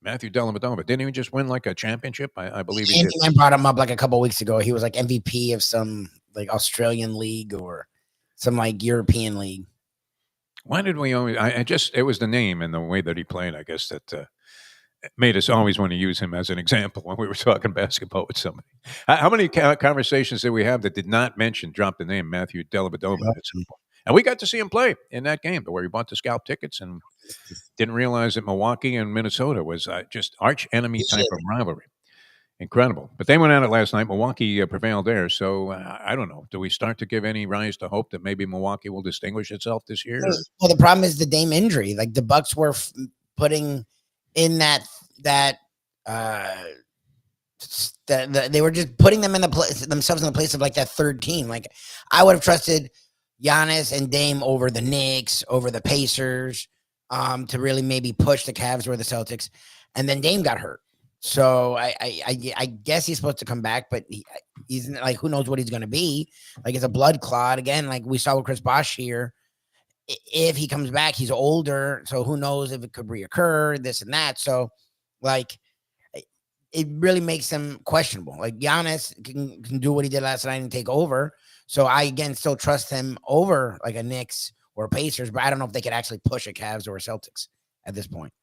A: Matthew Dellavedova. Didn't he just win like a championship? I believe he did.
C: I brought him up like a couple weeks ago. He was like MVP of some like Australian league or some like European league.
A: Why did we always? It was the name and the way that he played. I guess that made us always want to use him as an example when we were talking basketball with somebody. How many conversations did we have that did not drop the name Matthew Dellavedova at some point? And we got to see him play in that game, where he bought the scalp tickets and didn't realize that Milwaukee and Minnesota was just arch enemy type of rivalry. Incredible. But they went at it last night. Milwaukee prevailed there. So I don't know. Do we start to give any rise to hope that maybe Milwaukee will distinguish itself this year?
C: Well, the problem is the Dame injury. Like the Bucks were putting in that they were just putting them in the place themselves in the place of like that third team. Like I would have trusted Giannis and Dame over the Knicks, over the Pacers, to really maybe push the Cavs or the Celtics. And then Dame got hurt. So I guess he's supposed to come back, but he's like, who knows what he's going to be? Like it's a blood clot again. Like we saw with Chris Bosh here. If he comes back, he's older, so who knows if it could reoccur, this and that. So, like, it really makes him questionable. Like Giannis can do what he did last night and take over. So I again still trust him over like a Knicks or a Pacers, but I don't know if they could actually push a Cavs or a Celtics at this point.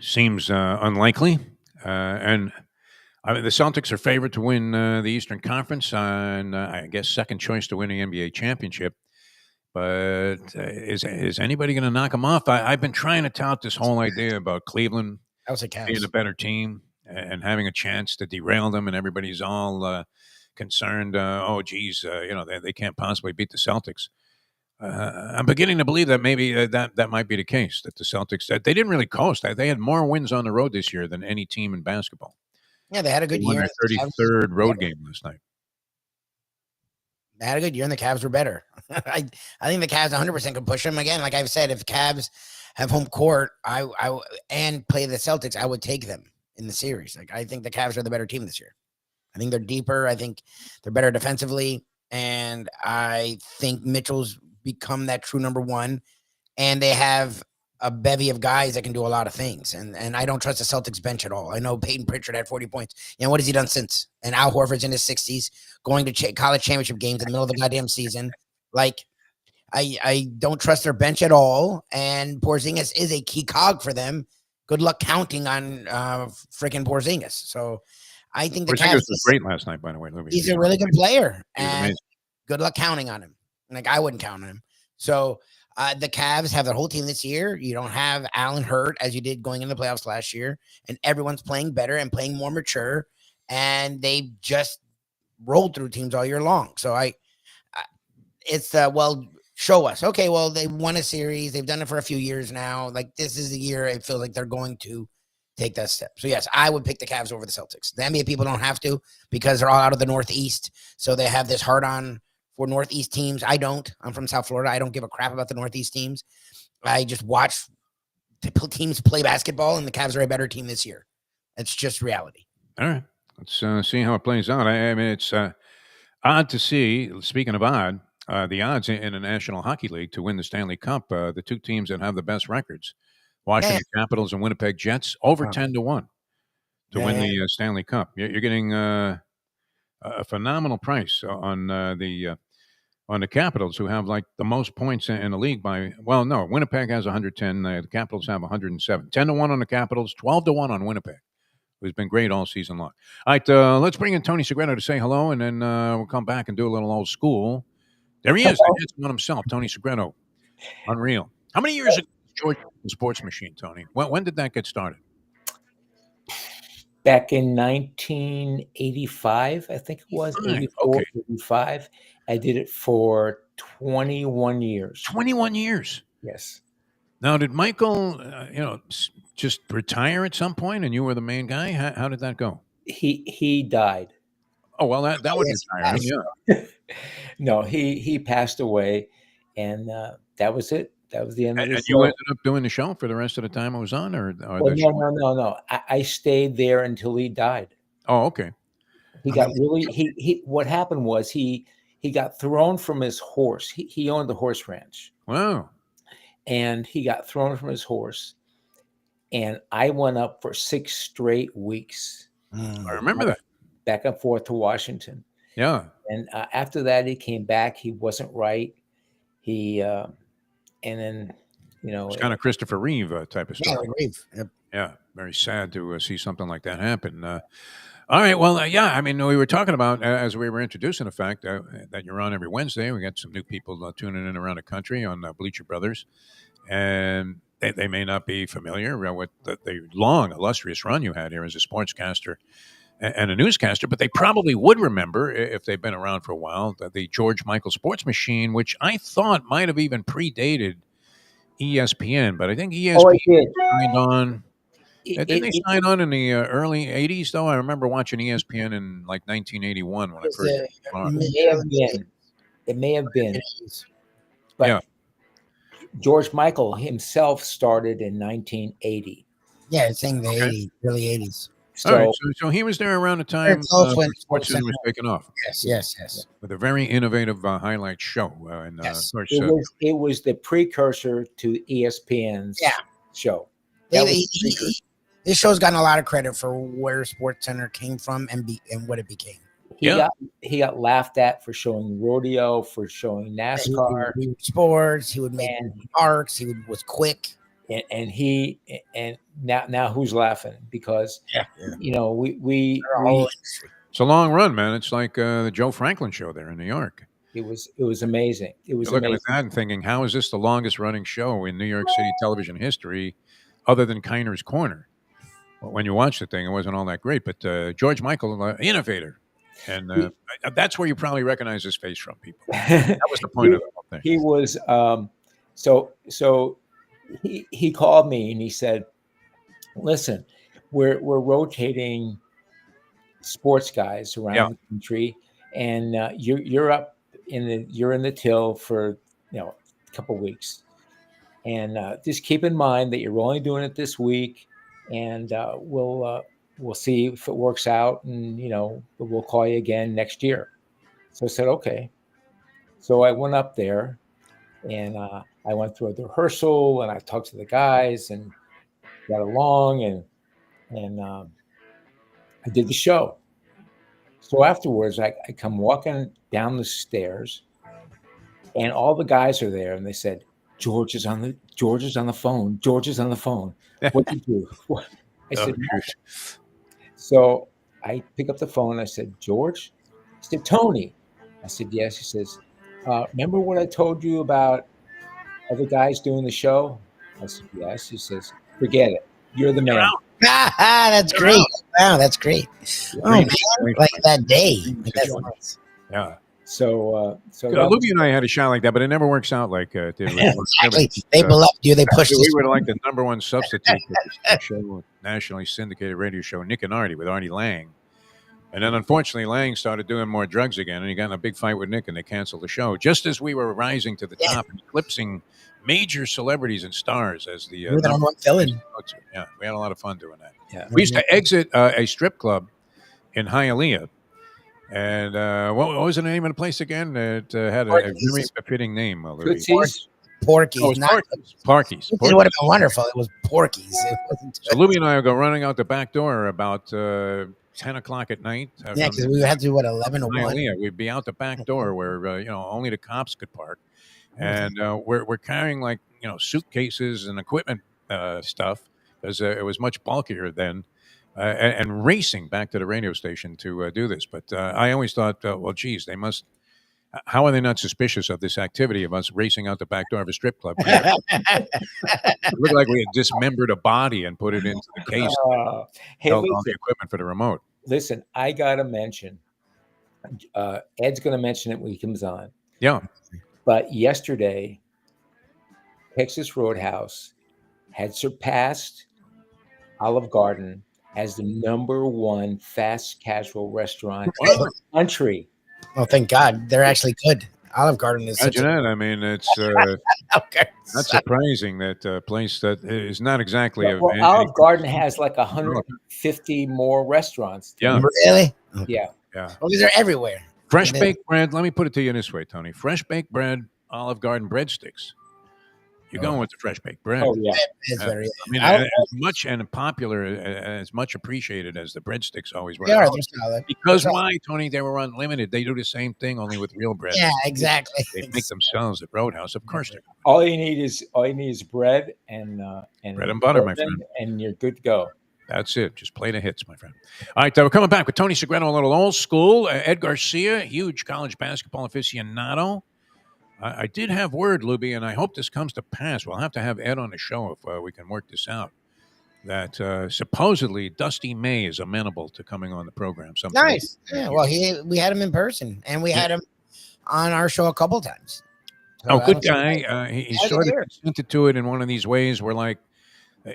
A: Seems unlikely. And I mean, the Celtics are favored to win the Eastern Conference, and I guess second choice to win the NBA championship. But is anybody going to knock them off? I've been trying to tout this whole idea about Cleveland being a better team and having a chance to derail them, and everybody's all concerned. Oh, geez, they can't possibly beat the Celtics. I'm beginning to believe that maybe that might be the case. That the Celtics they didn't really coast. They had more wins on the road this year than any team in basketball.
C: Yeah, they had a good year.
A: Their 33rd road game last night.
C: They had a good year, and the Cavs were better. I think the Cavs 100% could push them again. Like I've said, if the Cavs have home court, and play the Celtics, I would take them in the series. Like I think the Cavs are the better team this year. I think they're deeper. I think they're better defensively, and I think Mitchell's become that true number one. And they have a bevy of guys that can do a lot of things. And I don't trust the Celtics bench at all. I know Peyton Pritchard had 40 points. What has he done since? And Al Horford's in his 60s, going to college championship games in the middle of the goddamn season. Like, I don't trust their bench at all. And Porzingis is a key cog for them. Good luck counting on freaking Porzingis. So I think the
A: Porzingis
C: Cavs
A: was great last night, by the way, Lubie.
C: He's a really good player. And
A: amazing.
C: Good luck counting on him. Like, I wouldn't count on him. So the Cavs have their whole team this year. You don't have Allen hurt as you did going in the playoffs last year, and everyone's playing better and playing more mature, and they just rolled through teams all year long. So show us. Okay, well, they won a series. They've done it for a few years now. Like, this is the year it feels like they're going to take that step. So, yes, I would pick the Cavs over the Celtics. The NBA people don't have to because they're all out of the Northeast, so they have this hard-on for Northeast teams. I don't. I'm from South Florida. I don't give a crap about the Northeast teams. I just watch teams play basketball, and the Cavs are a better team this year. It's just reality.
A: All right. Let's see how it plays out. I mean, it's odd to see, speaking of odd, the odds in the National Hockey League to win the Stanley Cup, the two teams that have the best records, Washington Capitals and Winnipeg Jets, over 10-1 to win the Stanley Cup. You're getting a phenomenal price on the Capitals, who have like the most points in the league Winnipeg has 110. The Capitals have 107. 10-1 on the Capitals, 12-1 on Winnipeg, who's been great all season long. All right, let's bring in Tony Segreto to say hello, and then we'll come back and do a little old school. There he is, the handsome one himself, Tony Segreto. Unreal. How many years ago was George the Sports Machine, Tony? When did that get started?
E: Back in 1985, I think it was, 84, 85. I did it for 21 years.
A: 21 years?
E: Yes.
A: Now, did Michael, just retire at some point and you were the main guy? How did that go?
E: He died.
A: Oh well, that would
C: Yes,
A: retire him. Yeah.
E: No, he passed away, and that was it. That was the end of the
A: And you
E: show.
A: ended up doing the show for the rest of the time it was on, or
E: Well,
A: the
E: no,
A: show?
E: no. I stayed there until he died.
A: Oh, okay.
E: He
C: I
E: got
C: remember.
E: really he. What happened was he got thrown from his horse. He owned the horse ranch,
A: Wow.
E: and he got thrown from his horse. And I went up for 6 straight weeks,
A: I
C: Mm.
A: remember that.
E: back and forth to Washington.
A: Yeah.
E: And after that, he came back. He wasn't right. He and then
A: It's kind of Christopher Reeve type of
C: Yeah,
A: story.
C: Reeve. Yep.
A: Yeah. Very sad to see something like that happen. All right. Well, yeah. I mean, we were talking about as we were introducing the fact that you're on every Wednesday. We got some new people tuning in around the country on Bleacher Brothers, and they may not be familiar with the long, illustrious run you had here as a sportscaster and a newscaster, but they probably would remember if they've been around for a while the George Michael Sports Machine, which I thought might have even predated ESPN, but I think
E: Oh, I
A: ESPN
E: did.
A: signed on.
E: It,
A: Didn't they
E: it,
A: sign on in the early '80s? Though I remember watching ESPN in like 1981 when I
C: It's
A: first.
C: the
A: Got
E: it may have been. It may have been.
C: mid-80s.
E: But
A: Yeah.
E: George Michael himself started in 1980.
C: Yeah, it's saying the
A: Okay.
C: 80s, early 80s.
E: So
A: All right, so he was there around the time
C: close when
A: Sports Center was
C: SportsCenter-
A: taking off
C: Yes.
A: with a very innovative highlight show. And
C: Yes.
A: of course,
E: it was the precursor to ESPN's
C: Yeah.
E: show.
C: They-
E: That was
C: he-
E: the precursor.
C: this show's gotten a lot of credit for where Sports Center came from and what it became.
E: He got laughed at for showing rodeo, for showing NASCAR,
C: He would do sports. He would make
E: and
C: arcs. Was quick.
E: and now who's laughing? Because
C: Yeah.
E: we
A: it's a long run, man. It's like the Joe Franklin show there in New York.
E: it was amazing. It was
A: You're looking
E: amazing.
A: at that and thinking, how is this the longest running show in New York City television history, other than Kiner's Corner? Well, when you watch the thing, it wasn't all that great, but George Michael, innovator. And that's where you probably recognize his face from, people. That was the point of the whole thing.
E: He was so he called me and he said, "Listen, we're rotating sports guys around the country, and you're up in the till for a couple weeks, and just keep in mind that you're only doing it this week, and we'll see if it works out, and we'll call you again next year." So I said, okay. So I went up there, and I went through the rehearsal, and I talked to the guys, and got along, and I did the show. So afterwards, I come walking down the stairs, and all the guys are there, and they said, George is on the phone. George is on the phone. What did you do? I said,
A: shoot.
E: so I pick up the phone. I said, George? He said, Tony. I said, yes. He says, remember what I told you about other guys doing the show? I said, yes. He says, forget it. You're the man.
C: That's great. Wow, that's great. Oh man, like that day. That's nice.
A: Yeah.
E: So
A: Lubie and I had a shot like that, but it never works out like it did.
C: Exactly. They beloved you. They pushed
A: We
C: you.
A: were like the number one substitute for this show, nationally syndicated radio show, Nick and Artie, with Artie Lang. And then unfortunately, Lang started doing more drugs again, and he got in a big fight with Nick, and they canceled the show. Just as we were rising to the top and eclipsing major celebrities and stars as the
C: You were the number one villain.
A: yeah, we had a lot of fun doing that.
E: Yeah.
A: We used to exit a strip club in Hialeah. And what was the name of the place again? It had a very befitting name.
E: Tootsie's.
C: Porky's.
A: Oh,
C: Not
A: Porky's.
C: It would have been wonderful. It was Porky's. It wasn't.
A: So Lubie and I would go running out the back door about 10 o'clock at night.
C: Yeah, because we had to do 11 or 1.
A: Hialeah. We'd be out the back door where only the cops could park, and we're carrying like suitcases and equipment stuff because it was much bulkier then. And racing back to the radio station to do this. But I always thought, well, geez, they must. How are they not suspicious of this activity of us racing out the back door of a strip club? It looked like we had dismembered a body and put it into the case.
E: Hey,
A: Held all the equipment for the remote.
E: listen, I got to mention, Ed's going to mention it when he comes on.
A: Yeah.
E: But yesterday, Texas Roadhouse had surpassed Olive Garden as the #1 fast casual restaurant in
A: Wow.
E: the country.
C: Oh, thank God. They're actually good. Olive Garden is such
A: Imagine
C: a
A: that. I mean, it's
C: okay.
A: not surprising that a place that is not exactly a
E: Well, Olive Garden has like 150 more restaurants.
A: Yeah.
C: Really?
E: Yeah.
A: Yeah.
C: Well, they're everywhere.
A: Fresh
C: They-
A: baked bread. Let me put it to you this way, Tony. Fresh baked bread, Olive Garden breadsticks. You're going with the fresh baked bread.
E: Oh yeah.
C: It's very.
A: I mean,
C: Olive
A: as much and popular, as much appreciated as the breadsticks always were.
C: They are. They're solid.
A: Because
C: They're
A: why, Tony? They were unlimited. They do the same thing, only with real bread.
C: Yeah, exactly.
A: They make themselves at Roadhouse. Of course, they're
E: All you need is bread and
A: bread and butter, my friend.
E: and you're good to go.
A: That's it. Just play the hits, my friend. All right, we're coming back with Tony Segreto, a little old school. Ed Garcia, huge college basketball aficionado. I did have word, Lubie, and I hope this comes to pass. We'll have to have Ed on the show if we can work this out. That supposedly Dusty May is amenable to coming on the program sometime.
C: Nice. Yeah. Well, we had him in person, and we had him on our show a couple times. So
A: good guy. He
C: How's it
A: sort of
C: here?
A: consented to it in one of these ways where, like,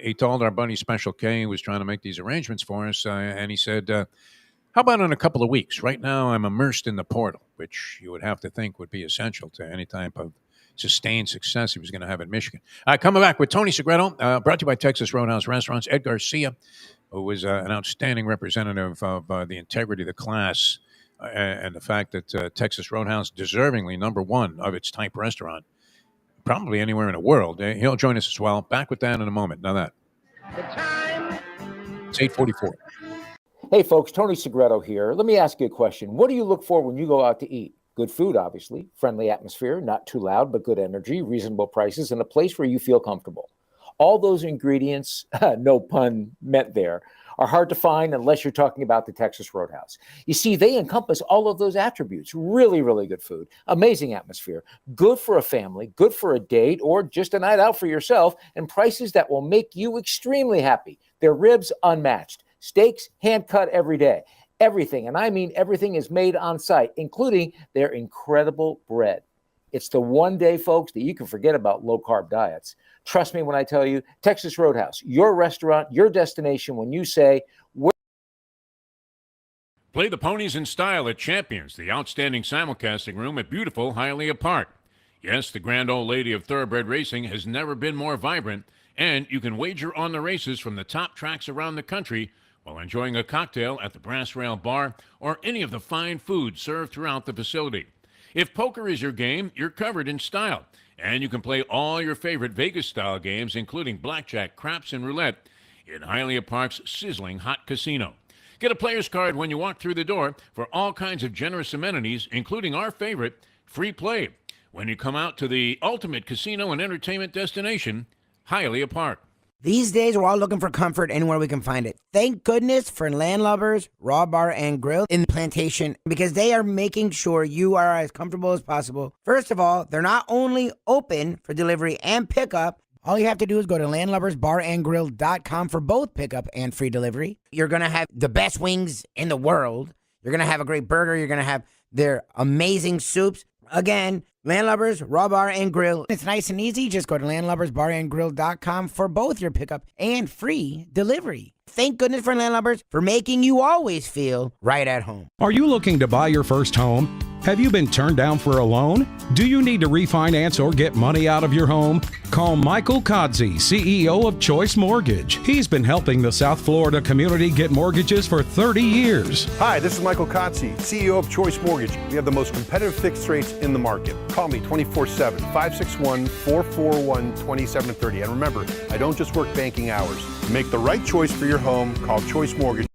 A: he told our buddy Special K, who was trying to make these arrangements for us, and he said, how about in a couple of weeks? Right now, I'm immersed in the portal, which you would have to think would be essential to any type of sustained success he was going to have in Michigan. Coming back with Tony Segreto, brought to you by Texas Roadhouse Restaurants. Ed Garcia, who was an outstanding representative of the integrity of the class and the fact that Texas Roadhouse, deservingly #1 of its type restaurant, probably anywhere in the world. He'll join us as well. Back with that in a moment. Now that. It's 8:44.
E: Hey folks, Tony Segreto here. Let me ask you a question. What do you look for when you go out to eat? Good food, obviously, friendly atmosphere, not too loud, but good energy, reasonable prices, and a place where you feel comfortable. All those ingredients, no pun meant there, are hard to find unless you're talking about the Texas Roadhouse. You see, they encompass all of those attributes. Really, really good food, amazing atmosphere, good for a family, good for a date, or just a night out for yourself, and prices that will make you extremely happy. Their ribs, unmatched. Steaks, hand-cut every day. Everything, and I mean everything, is made on site, including their incredible bread. It's the one day, folks, that you can forget about low-carb diets. Trust me when I tell you, Texas Roadhouse, your restaurant, your destination when you say,
F: Play the ponies in style at Champions, the outstanding simulcasting room at beautiful Hialeah Park. Yes, the grand old lady of thoroughbred racing has never been more vibrant, and you can wager on the races from the top tracks around the country while enjoying a cocktail at the Brass Rail Bar or any of the fine food served throughout the facility. If poker is your game, you're covered in style, and you can play all your favorite Vegas-style games, including blackjack, craps, and roulette, in Hialeah Park's sizzling hot casino. Get a player's card when you walk through the door for all kinds of generous amenities, including our favorite, free play, when you come out to the ultimate casino and entertainment destination, Hialeah Park.
C: These days, we're all looking for comfort anywhere we can find it. Thank goodness for Landlubbers Raw Bar and Grill in Plantation, because they are making sure you are as comfortable as possible. First of all, they're not only open for delivery and pickup. All you have to do is go to landlubbersbarandgrill.com for both pickup and free delivery. You're going to have the best wings in the world. You're going to have a great burger. You're going to have their amazing soups. Again, Landlubbers Raw Bar and Grill. It's nice and easy. Just go to landlubbersbarandgrill.com for both your pickup and free delivery. Thank goodness for Landlubbers for making you always feel right at home.
G: Are you looking to buy your first home? Have you been turned down for a loan? Do you need to refinance or get money out of your home? Call Michael Kodsey, CEO of Choice Mortgage. He's been helping the South Florida community get mortgages for 30 years.
H: Hi, this is Michael Kodsey, CEO of Choice Mortgage. We have the most competitive fixed rates in the market. Call me 24/7, 561-441-2730. And remember, I don't just work banking hours. To make the right choice for your home, call Choice Mortgage.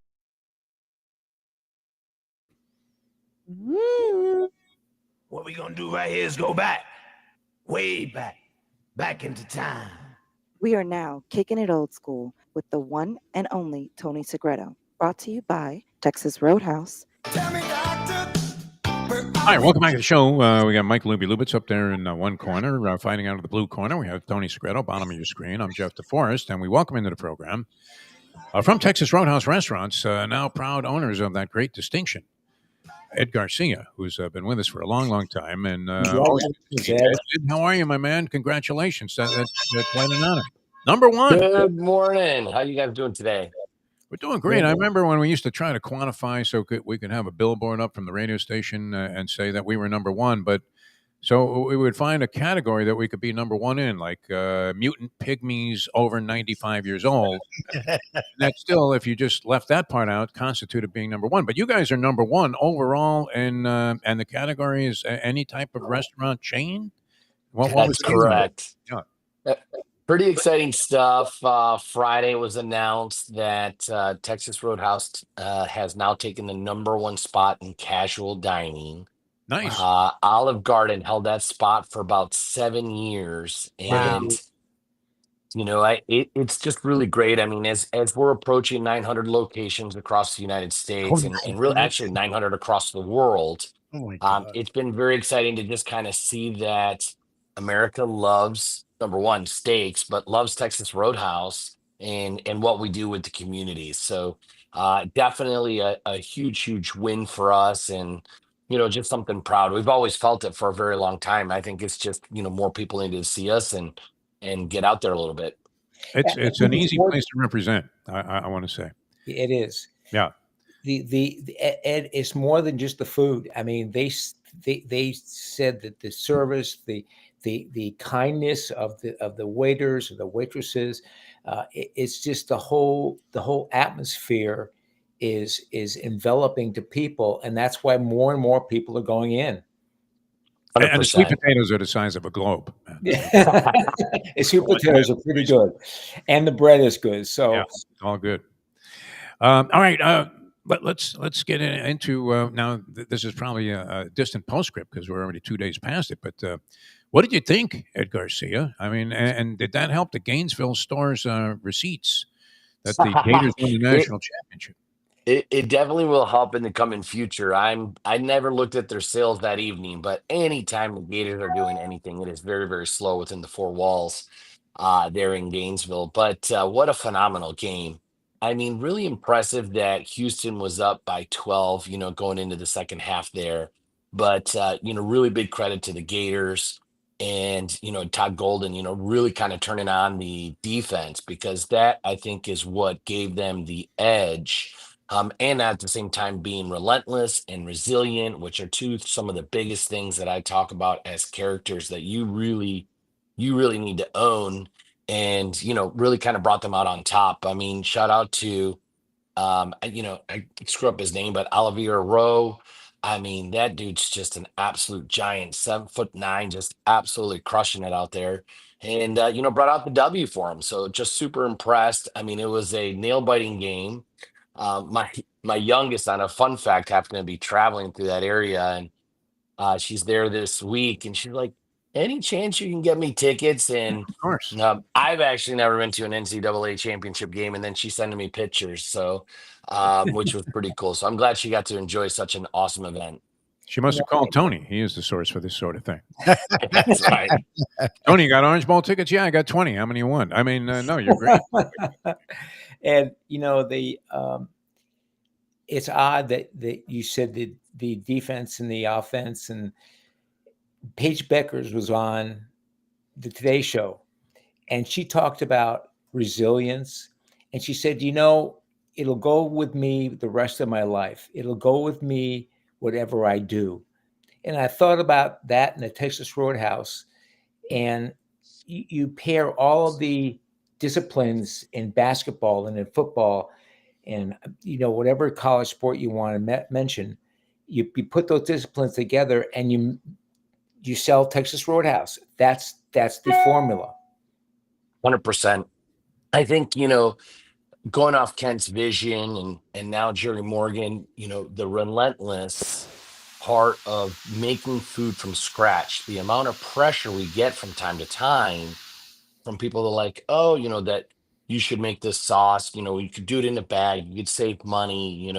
I: What we gonna do right here is go back, way back into time.
D: We are now kicking it old school with the one and only Tony Segreto. Brought to you by Texas Roadhouse.
A: All right, welcome back to the show. We got Mike Lubie up there in one corner, fighting out of the blue corner. We have Tony Segreto, bottom of your screen. I'm Jeff DeForest, and we welcome into the program from Texas Roadhouse Restaurants, now proud owners of that great distinction, Ed Garcia, who's been with us for a long, long time. And Ed, how are you, my man? Congratulations. That's quite an honor. #1.
J: Good morning. How you guys doing today?
A: We're doing great. I remember when we used to try to quantify so we could have a billboard up from the radio station and say that we were number one. But so we would find a category that we could be number one in, like mutant pygmies over 95 years old. That still, if you just left that part out, constituted being number one. But you guys are number one overall, and the category is any type of restaurant chain. What was
J: That's
A: the deal?
J: correct.
A: Yeah.
J: Pretty exciting stuff. Friday was announced that Texas Roadhouse has now taken the number one spot in casual dining.
A: Nice.
J: Olive Garden held that spot for about 7 years, and it's just really great. I mean, as we're approaching 900 locations across the United States, and really actually 900 across the world,
C: Oh my God.
J: it's been very exciting to just kind of see that America loves, number one, steaks, but loves Texas Roadhouse and what we do with the communities. So definitely a huge win for us, and just something proud. We've always felt it for a very long time. I think it's just more people need to see us and get out there a little bit.
A: It's an easy place to represent. I want to say
E: It is.
A: Yeah.
E: Ed, it's more than just the food. I mean, they said that the service, the kindness of the waiters and the waitresses, it's just the whole atmosphere is enveloping to people, and that's why more and more people are going in.
A: And the sweet potatoes are the size of a globe.
E: The sweet potatoes are pretty good, and the bread is good. So
A: yeah, all good. All right, but let's get into now. This is probably a distant postscript because we're already 2 days past it. But what did you think, Ed Garcia? I mean, and did that help the Gainesville store's receipts that the Gators won the national championship?
J: It definitely will help in the coming future. I never looked at their sales that evening, but anytime the Gators are doing anything, it is very slow within the four walls there in Gainesville. But what a phenomenal game. I mean, really impressive that Houston was up by 12, going into the second half there. But, really big credit to the Gators and, Todd Golden, really kind of turning on the defense, because that, I think, is what gave them the edge. And at the same time being relentless and resilient, which are some of the biggest things that I talk about as characters that you really need to own, and really kind of brought them out on top. I mean, shout out to I screw up his name, but Olivier Rowe. I mean, that dude's just an absolute giant, 7'9", just absolutely crushing it out there. And brought out the W for him. So just super impressed. I mean, it was a nail biting game. My youngest, on a fun fact, happened to be traveling through that area, and she's there this week, and she's like, "Any chance you can get me tickets?" And
A: Of course.
J: I've actually never been to an NCAA championship game, and then she's sending me pictures, so which was pretty cool. So I'm glad she got to enjoy such an awesome event.
A: She must have called Tony. He is the source for this sort of thing.
J: That's right.
A: Tony, you got Orange Bowl tickets? Yeah, I got 20. How many you want? I mean, no, you're great.
E: And it's odd that you said the defense and the offense, and Paige Beckers was on the Today Show, and she talked about resilience, and she said, it'll go with me the rest of my life. It'll go with me whatever I do. And I thought about that in the Texas Roadhouse, and you pair all of the disciplines in basketball and in football and whatever college sport you want to mention, you put those disciplines together, and you sell Texas Roadhouse. That's the formula.
J: 100%. I think going off Kent's vision and now Jerry Morgan, the relentless part of making food from scratch, the amount of pressure we get from time to time from people that are like, oh, that you should make this sauce, you could do it in a bag, you could save money,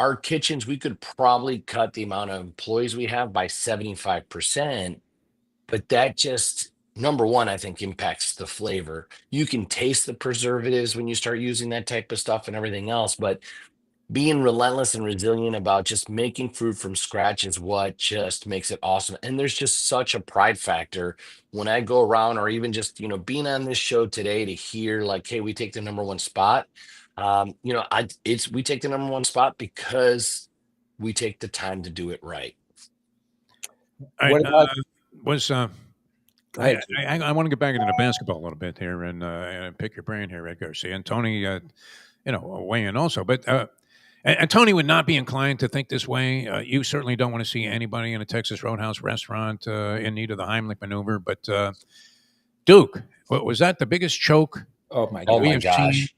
J: our kitchens, we could probably cut the amount of employees we have by 75%, but that just, number one, I think impacts the flavor. You can taste the preservatives when you start using that type of stuff and everything else, but being relentless and resilient about just making food from scratch is what just makes it awesome. And there's just such a pride factor when I go around, or even just, being on this show today, to hear like, hey, we take the number one spot. We take the number one spot because we take the time to do it right.
A: All right,
E: What about?
A: was
E: Go ahead.
A: I want to get back into the basketball a little bit here and pick your brain here, Ed Garcia and Tony. Weigh in also, but and Tony would not be inclined to think this way. You certainly don't want to see anybody in a Texas Roadhouse restaurant in need of the Heimlich maneuver. But Duke, was that the biggest choke?
E: Oh my
J: Oh
E: God.
J: my
A: have seen?
J: gosh.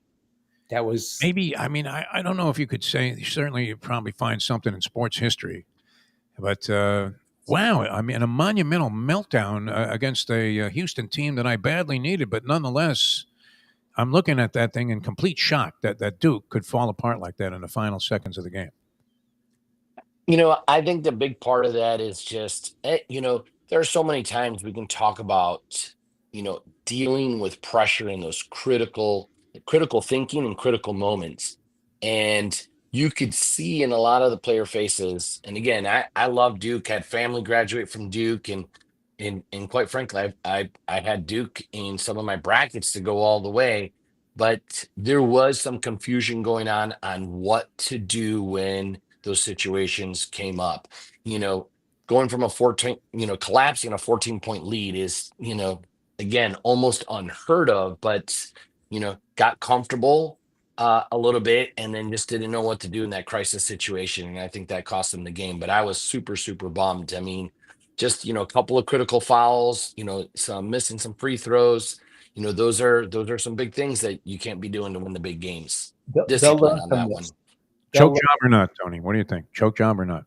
E: That was
A: Maybe, I mean, I don't know if you could say, certainly you probably find something in sports history, but wow, I mean, a monumental meltdown against a Houston team that I badly needed, but nonetheless, I'm looking at that thing in complete shock that Duke could fall apart like that in the final seconds of the game.
J: I think the big part of that is just, there are so many times we can talk about, dealing with pressure in those critical thinking and critical moments. And you could see in a lot of the player faces, and again, I love Duke, had family graduate from Duke, and quite frankly, I had Duke in some of my brackets to go all the way, but there was some confusion going on what to do when those situations came up. You know, Going from a 14, collapsing a 14-point lead is, again, almost unheard of, but, got comfortable a little bit and then just didn't know what to do in that crisis situation. And I think that cost them the game. But I was super, super bummed. I mean, just, a couple of critical fouls, some missing some free throws. Those are some big things that you can't be doing to win the big games.
E: they'll
J: Discipline
E: learn
J: on
E: from
J: that one.
E: this.
A: Choke job or not, Tony? What do you think? Choke job or not?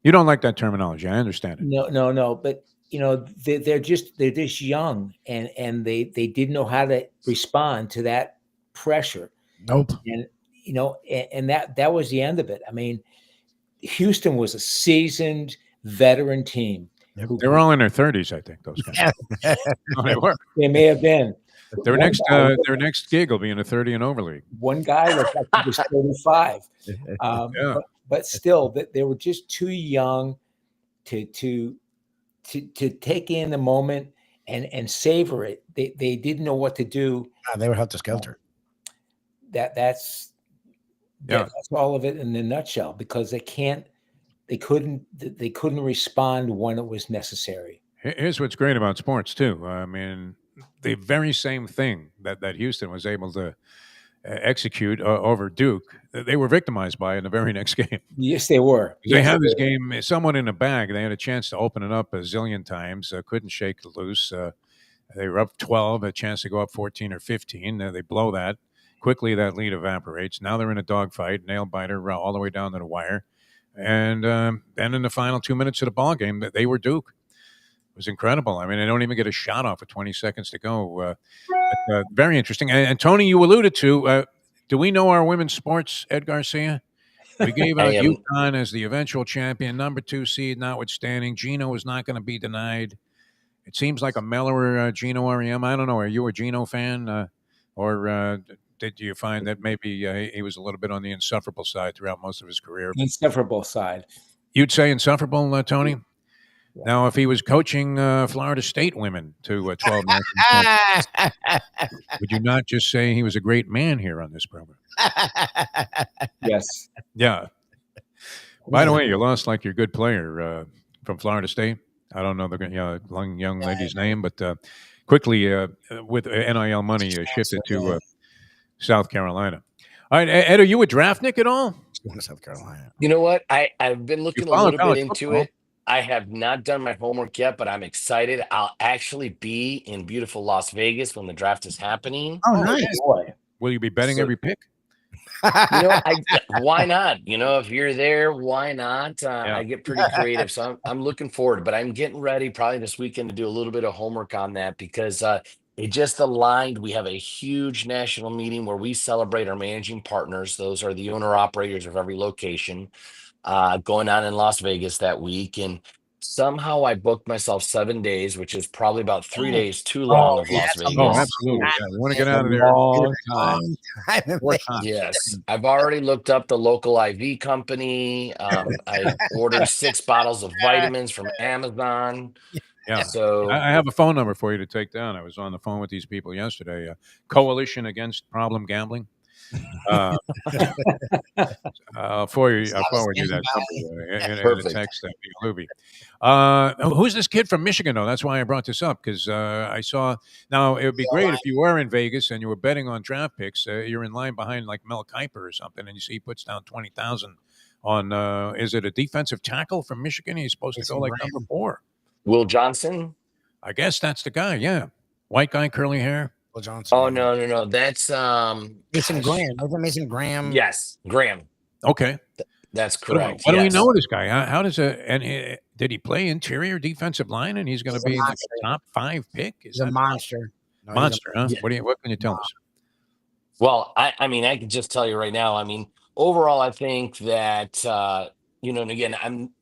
A: You don't like that terminology. I understand it.
E: No. But they're just young, and they didn't know how to respond to that pressure.
C: Nope.
E: And and that was the end of it. I mean, Houston was a seasoned veteran team.
A: They were all in their 30s, I think. Those guys. No, they were.
E: They may have been.
A: Their next gig will be in a 30 and over league.
E: One guy looked like he was 35.
A: Yeah.
E: But still, they were just too young to take in the moment and savor it. They didn't know what to do.
C: They were helter skelter.
E: That's all of it in a nutshell, because they couldn't respond when it was necessary.
A: Here's what's great about sports too. I mean, the very same thing that Houston was able to execute over Duke, they were victimized by in the very next game.
E: Yes, they were.
A: They had this game somewhat in the bag. They had a chance to open it up a zillion times. Couldn't shake it loose. They were up 12, a chance to go up 14 or 15. They blow that. Quickly, that lead evaporates. Now they're in a dogfight, nail biter all the way down to the wire. And then in the final 2 minutes of the ball game, they were Duke. It was incredible. I mean, they don't even get a shot off with 20 seconds to go. Very interesting. And Tony, you alluded to, do we know our women's sports, Ed Garcia? We gave out UConn as the eventual champion, number 2 seed, notwithstanding. Gino is not going to be denied. It seems like a mellower Gino REM. I don't know. Are you a Gino fan? Or did you find that maybe he was a little bit on the insufferable side throughout most of his career?
E: Insufferable side.
A: You'd say insufferable, Tony? Yeah. Now, if he was coaching Florida State women to 12 national would you not just say he was a great man here on this program?
E: Yes.
A: Yeah. By the way, you lost like your good player from Florida State. I don't know the young lady's name, but quickly with NIL money shifted to South Carolina. All right, Ed, are you a draftnik at all?
C: Going to South Carolina.
J: You know what? I've been looking a little bit into it. I have not done my homework yet, but I'm excited. I'll actually be in beautiful Las Vegas when the draft is happening.
C: Oh, nice.
E: Boy.
A: Will you be betting every pick?
J: Why not? If you're there, why not? I get pretty creative, so I'm looking forward. But I'm getting ready probably this weekend to do a little bit of homework on that, because it just aligned. We have a huge national meeting where we celebrate our managing partners. Those are the owner operators of every location, going on in Las Vegas that week. And somehow I booked myself 7 days, which is probably about 3 days too long of Las Vegas.
A: Oh, absolutely. Yeah, you want to get out of there.
E: Long time.
J: Yes. I've already looked up the local IV company. I ordered 6 bottles of vitamins from Amazon.
A: Yeah.
J: So
A: I have a phone number for you to take down. I was on the phone with these people yesterday. Coalition Against Problem Gambling. I'll forward you that number in a
J: perfect.
A: text that Lubie. Who's this kid from Michigan, though? That's why I brought this up, because I saw. Now, it would be great if you were in Vegas and you were betting on draft picks. You're in line behind like Mel Kiper or something, and you see he puts down 20,000 on. Is it a defensive tackle from Michigan? He's supposed to go like number 4.
J: Will Johnson?
A: I guess that's the guy. Yeah, white guy, curly hair.
C: Will Johnson.
J: Oh no. That's
C: Mason Graham. Wasn't Mason Graham?
J: Yes, Graham.
A: Okay.
J: That's correct.
A: What do we know of this guy? How does did he play interior defensive line, and he's going to be like a top 5 pick?
C: He's a monster.
A: No, monster, huh? Yeah. What can you tell us?
J: Well, I mean, I can just tell you right now. I mean, overall, I think that and again,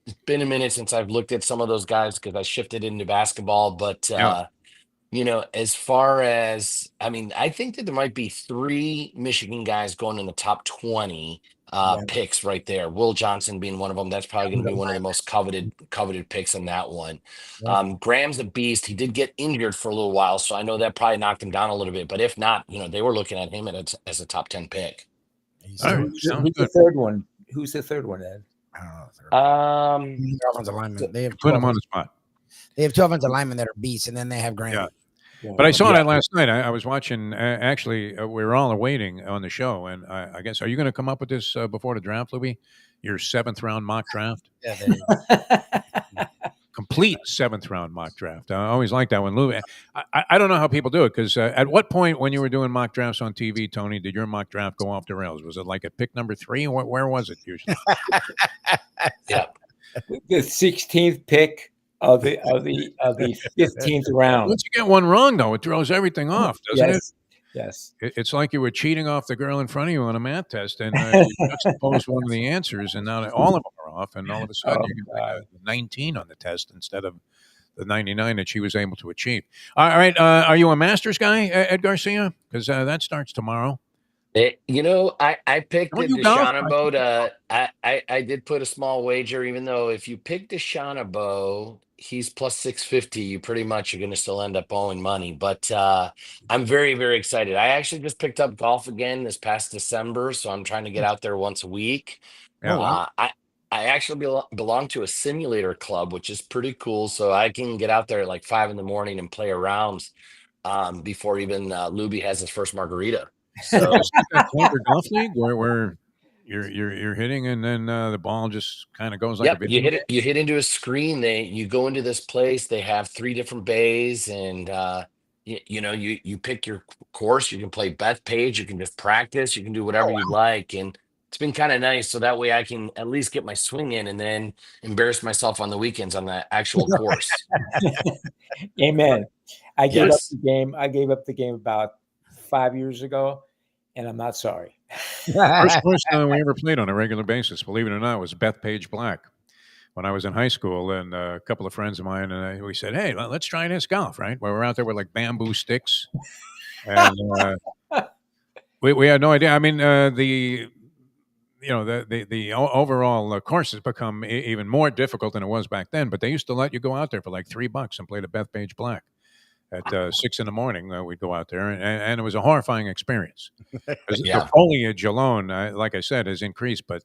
J: it's been a minute since I've looked at some of those guys because I shifted into basketball. But as far as I think that there might be 3 Michigan guys going in the top 20 picks right there. Will Johnson being one of them. That's probably going to be one of the most coveted picks in that one. Yeah. Graham's a beast. He did get injured for a little while, so I know that probably knocked him down a little bit. But if not, they were looking at him as a top 10 pick.
E: Who's the third one? Who's the third one, Ed?
C: I don't know. Offensive linemen. They have
A: put him on the spot.
C: They have 2 offensive linemen that are beasts, and then they have Graham.
A: Yeah. But I saw that last night. I was watching. Actually, we were all awaiting on the show, and I guess, are you going to come up with this before the draft, Lubie? Your 7th round mock draft?
C: Yeah.
A: Complete 7th round mock draft. I always like that one, Lubie. I don't know how people do it, because at what point when you were doing mock drafts on TV, Tony, did your mock draft go off the rails? Was it like at pick number 3? Where was it usually?
J: Yeah,
E: the 16th pick of the 15th round.
A: Once you get one wrong, though, it throws everything off, doesn't it?
E: Yes.
A: It's like you were cheating off the girl in front of you on a math test, and you juxtaposed one of the answers, and now all of them are off, and all of a sudden you get like a 19 on the test instead of the 99 that she was able to achieve. All right. Are you a Masters guy, Ed Garcia? Because that starts tomorrow.
J: I picked the DeShonabo. I did put a small wager, even though if you pick DeShonabo, he's plus 650. You pretty much are going to still end up owing money. But I'm very, very excited. I actually just picked up golf again this past December, so I'm trying to get out there once a week. Yeah. I actually belong to a simulator club, which is pretty cool. So I can get out there at like 5 a.m. and play around before even Lubie has his first margarita. So
A: that golf league where you're hitting, and then the ball just kind of goes like a video.
J: You hit into a screen. You go into this place. They have 3 different bays, and you pick your course. You can play Bethpage. You can just practice. You can do whatever you like, and it's been kind of nice. So that way I can at least get my swing in, and then embarrass myself on the weekends on the actual course.
E: Amen. I gave up the game. I gave up the game about 5 years ago, and I'm not sorry.
A: First time we ever played on a regular basis, believe it or not, was Bethpage Black. When I was in high school, and a couple of friends of mine, and we said, "Hey, let's try this golf, right?" Where we're out there with like bamboo sticks, and we had no idea. I mean, the overall course has become even more difficult than it was back then. But they used to let you go out there for like $3 and play the Bethpage Black. At 6 a.m, we'd go out there, and it was a horrifying experience. The foliage alone, like I said, has increased. But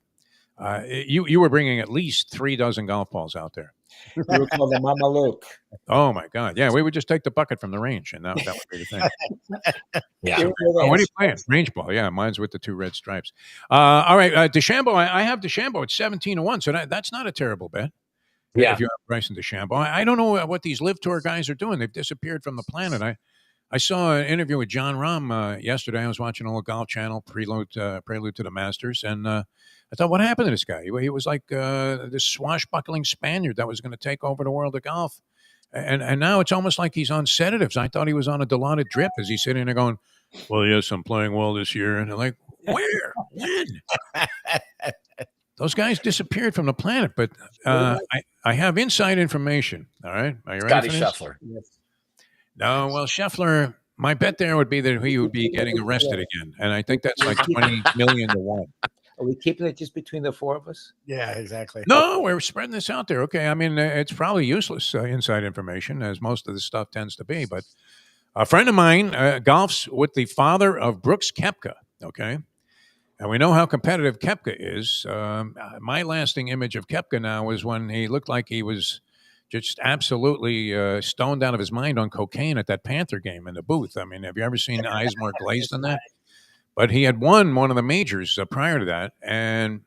A: you were bringing at least 3 dozen golf balls out there.
E: We were called the Mama Luke.
A: Oh my God! Yeah, we would just take the bucket from the range, and that would be the thing.
J: Yeah.
A: What are you playing? Range ball. Yeah, mine's with the 2 red stripes. All right, DeChambeau. I have DeChambeau at 17-1, so that's not a terrible bet.
J: Yeah.
A: If you have Bryson DeChambeau. I don't know what these Live Tour guys are doing. They've disappeared from the planet. I saw an interview with John Rahm yesterday. I was watching a little Golf Channel, Prelude to the Masters, and I thought, what happened to this guy? He was like this swashbuckling Spaniard that was going to take over the world of golf. And now it's almost like he's on sedatives. I thought he was on a Dilaudid drip as he's sitting there going, well, yes, I'm playing well this year. And they're like, where? When? Those guys disappeared from the planet, but I have inside information. All right, are you ready?
J: Scotty Scheffler.
A: No, well, Scheffler. My bet there would be that he would be getting arrested again, and I think that's like 20 million to 1.
E: Are we keeping it just between the four of us?
C: Yeah, exactly.
A: No, we're spreading this out there. Okay, I mean, it's probably useless inside information, as most of the stuff tends to be. But a friend of mine golfs with the father of Brooks Koepka. Okay, and we know how competitive Koepka is. My lasting image of Koepka now is when he looked like he was just absolutely stoned out of his mind on cocaine at that Panther game in the booth. I mean, have you ever seen eyes more glazed than that? But he had won one of the majors prior to that, and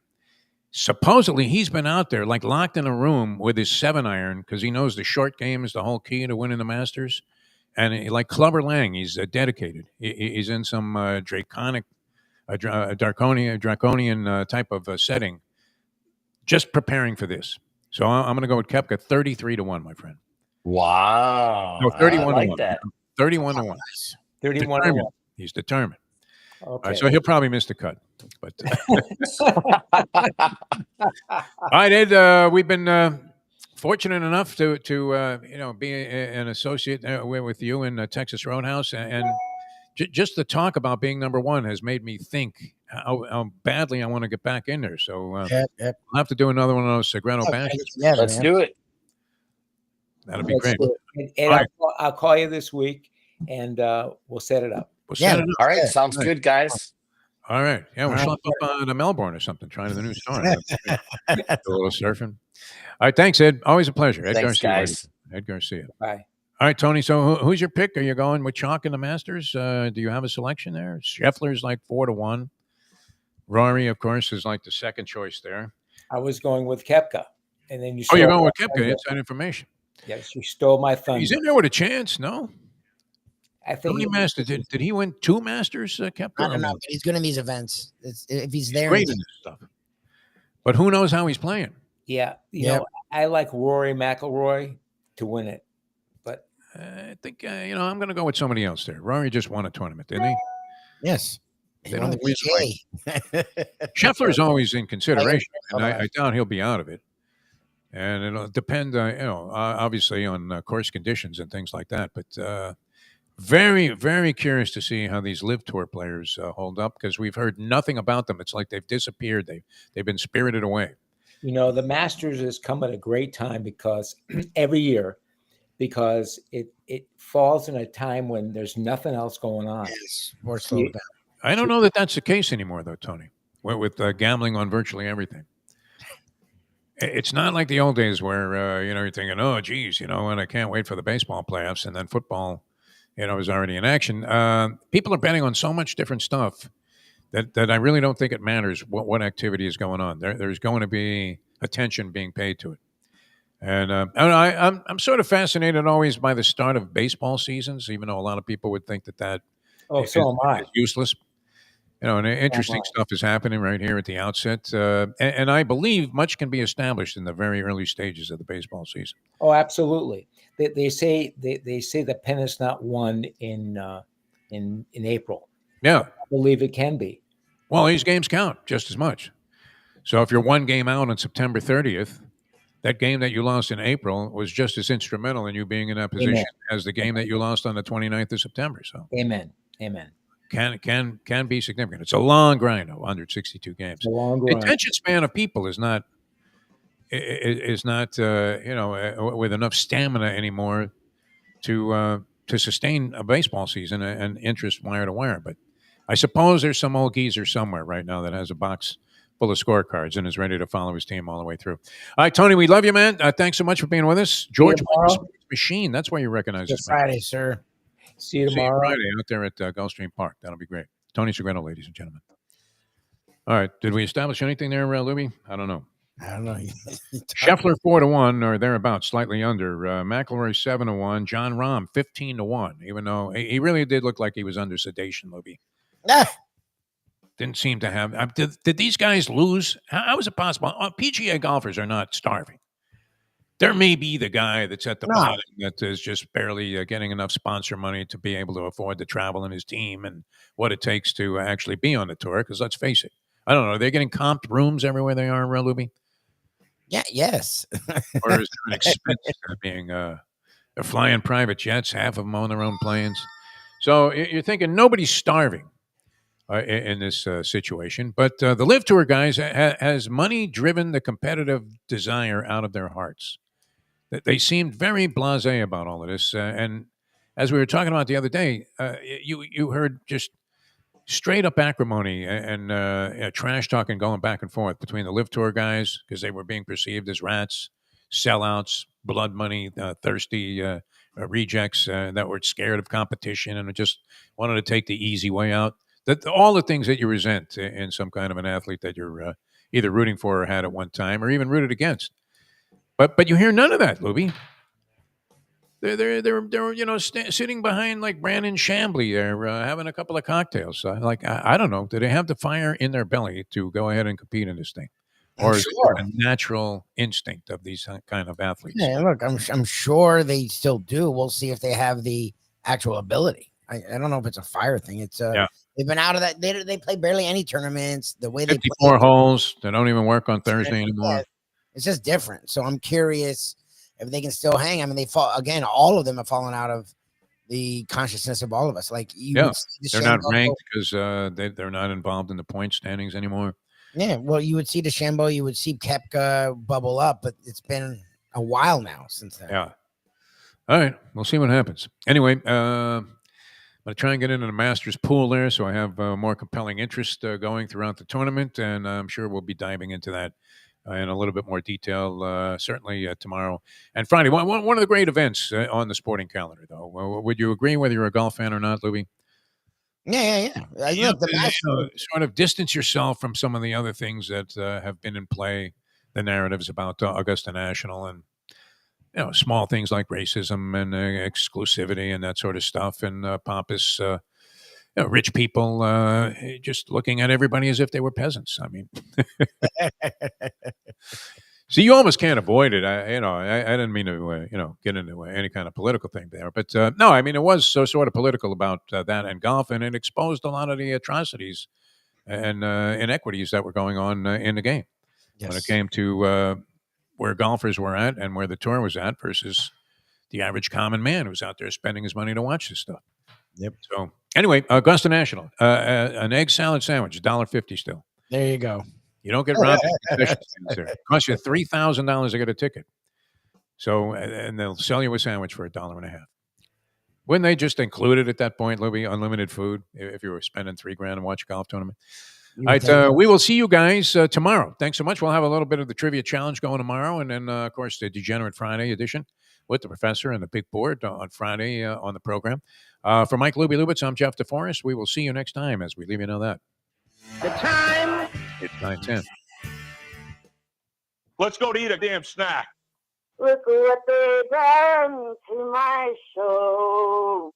A: supposedly he's been out there like locked in a room with his 7-iron because he knows the short game is the whole key to winning the Masters. And like Clubber Lang, he's dedicated. He's in some draconian type of setting, just preparing for this. So I'm going to go with Koepka 33-1, my friend.
J: Wow.
A: No, 31
J: I like
A: to 1.
J: that.
A: 31-1.
E: 31 to 1.
A: He's determined.
E: Okay.
A: So he'll probably miss the cut. But all right, Ed, we've been fortunate enough to be an associate with you in Texas Roadhouse, and just the talk about being number one has made me think how badly I want to get back in there. So I'll have to do another one of those Segreto bashes.
J: Let's do it.
A: That'll be great.
E: And I'll call you this week, and we'll set it up.
J: All right. Sounds good, guys.
A: All right. Yeah, we'll slap up to Melbourne or something, trying to the new store. Do a little surfing. All right. Thanks, Ed. Always a pleasure. Ed
J: Thanks,
A: Garcia.
J: guys.
A: Ed Garcia.
E: Bye.
A: All right, Tony. So who's your pick? Are you going with chalk in the Masters? Do you have a selection there? Scheffler's like 4-1. Rory, of course, is like the second choice there.
E: I was going with Koepka. And then you
A: you're going with Koepka. Inside information.
E: Yes, you stole my thunder.
A: He's in there with a chance, no?
E: I think
A: how many Masters? Did he win 2 Masters, Koepka?
C: I don't know. But he's good in these events. If he's there.
A: Great in this stuff. But who knows how he's playing?
E: Yeah. You know, I like Rory McIlroy to win it. But
A: I think, I'm going to go with somebody else there. Rory just won a tournament, didn't he?
C: Yes.
A: They don't lose. Scheffler's always in consideration, and I doubt he'll be out of it. And it'll depend, obviously on course conditions and things like that. But very, very curious to see how these Live Tour players hold up, because we've heard nothing about them. It's like they've disappeared. They've been spirited away.
E: You know, the Masters has come at a great time because every year, because it falls in a time when there's nothing else going on.
C: Yes, more slow down.
A: I don't know that that's the case anymore, though, Tony, with gambling on virtually everything. It's not like the old days where, you're thinking, oh, geez, and I can't wait for the baseball playoffs, and then football, is already in action. People are betting on so much different stuff that I really don't think it matters what activity is going on. There's going to be attention being paid to it. And I'm sort of fascinated always by the start of baseball seasons, even though a lot of people would think that is useless. And interesting stuff is happening right here at the outset. And I believe much can be established in the very early stages of the baseball season.
E: Oh, absolutely. They say the pen is not won in April.
A: Yeah.
E: I believe it can be.
A: Well, these games count just as much. So if you're one game out on September 30th, that game that you lost in April was just as instrumental in you being in that position as the game that you lost on the 29th of September. So
E: Amen.
A: Can be significant. It's a long grind, 162 games.
E: It's a long grind.
A: The attention span of people is not with enough stamina anymore to sustain a baseball season and interest wire to wire. But I suppose there's some old geezer somewhere right now that has a box full of scorecards and is ready to follow his team all the way through. All right, Tony, we love you, man. Thanks so much for being with us. George Machine. That's why you recognize
C: this Friday, sir.
E: See you tomorrow.
A: See you Friday out there at Gulfstream Park. That'll be great. Tony Segreto, ladies and gentlemen. All right. Did we establish anything there, Lubie? I don't know. Scheffler 4-1 or thereabouts, slightly under. McIlroy 7-1. John Rahm 15-1. Even though he really did look like he was under sedation, Lubie. Didn't seem to have. Did these guys lose? How is it possible? PGA golfers are not starving. There may be the guy that's at the bottom that is just barely getting enough sponsor money to be able to afford the travel and his team and what it takes to actually be on the tour. Because let's face it, I don't know. Are they getting comped rooms everywhere they are, Lubie?
C: Yeah. Yes.
A: Or is there an expense being they're flying private jets, half of them on their own planes? So you're thinking nobody's starving. in this situation. But the Live Tour guys has money driven the competitive desire out of their hearts. They seemed very blasé about all of this, and as we were talking about the other day, you heard just straight up acrimony and trash talking going back and forth between the Live Tour guys because they were being perceived as rats, sellouts, blood money, thirsty rejects that were scared of competition and just wanted to take the easy way out. All the things that you resent in some kind of an athlete that you're either rooting for or had at one time or even rooted against. But you hear none of that, Lubie. They're sitting behind like Brandon Chambly there, having a couple of cocktails. I don't know. Do they have the fire in their belly to go ahead and compete in this thing, or is it a natural instinct of these kind of athletes?
C: Yeah, look, I'm sure they still do. We'll see if they have the actual ability. I don't know if it's a fire thing. It's they've been out of that. They play barely any tournaments. The way they
A: 54 holes. They don't even work on Thursday anymore.
C: It's just different. So I'm curious if they can still hang. I mean, they fall again. All of them have fallen out of the consciousness of all of us. Like
A: they're not ranked because they're not involved in the point standings anymore.
C: Yeah, well, you would see DeChambeau, you would see Koepka bubble up, but it's been a while now since then.
A: Yeah. All right, we'll see what happens. Anyway, I'm going to try and get into the Masters pool there, so I have more compelling interest going throughout the tournament, and I'm sure we'll be diving into that in a little bit more detail, certainly tomorrow and Friday. One of the great events on the sporting calendar, though. Would you agree, whether you're a golf fan or not, Lubie?
C: Yeah.
A: Sort of distance yourself from some of the other things that have been in play, the narratives about Augusta National and small things like racism and exclusivity and that sort of stuff, and pompous rich people just looking at everybody as if they were peasants. I mean, so you almost can't avoid it. I didn't mean to get into any kind of political thing there, but no, I mean it was so sort of political about that and golf, and it exposed a lot of the atrocities and inequities that were going on in the game when it came to where golfers were at and where the tour was at versus the average common man who's out there spending his money to watch this stuff.
C: Yep.
A: So anyway, Augusta National, an egg salad sandwich, $1.50 still.
C: There you go.
A: You don't get robbed. It costs you $3,000 to get a ticket. So, and they'll sell you a sandwich for $1.50. Wouldn't they just include it at that point, Lubie? Unlimited food if you were spending $3,000 to watch a golf tournament. All right, we will see you guys tomorrow. Thanks so much. We'll have a little bit of the trivia challenge going tomorrow, and then of course the Degenerate Friday edition with the professor and the big board on Friday on the program. For Mike Lubie Lubitz, I'm Jeff DeForest. We will see you next time as we leave you know that.
I: The time.
A: It's 9:10.
K: Let's go to eat a damn snack.
L: Look what they done to my soul.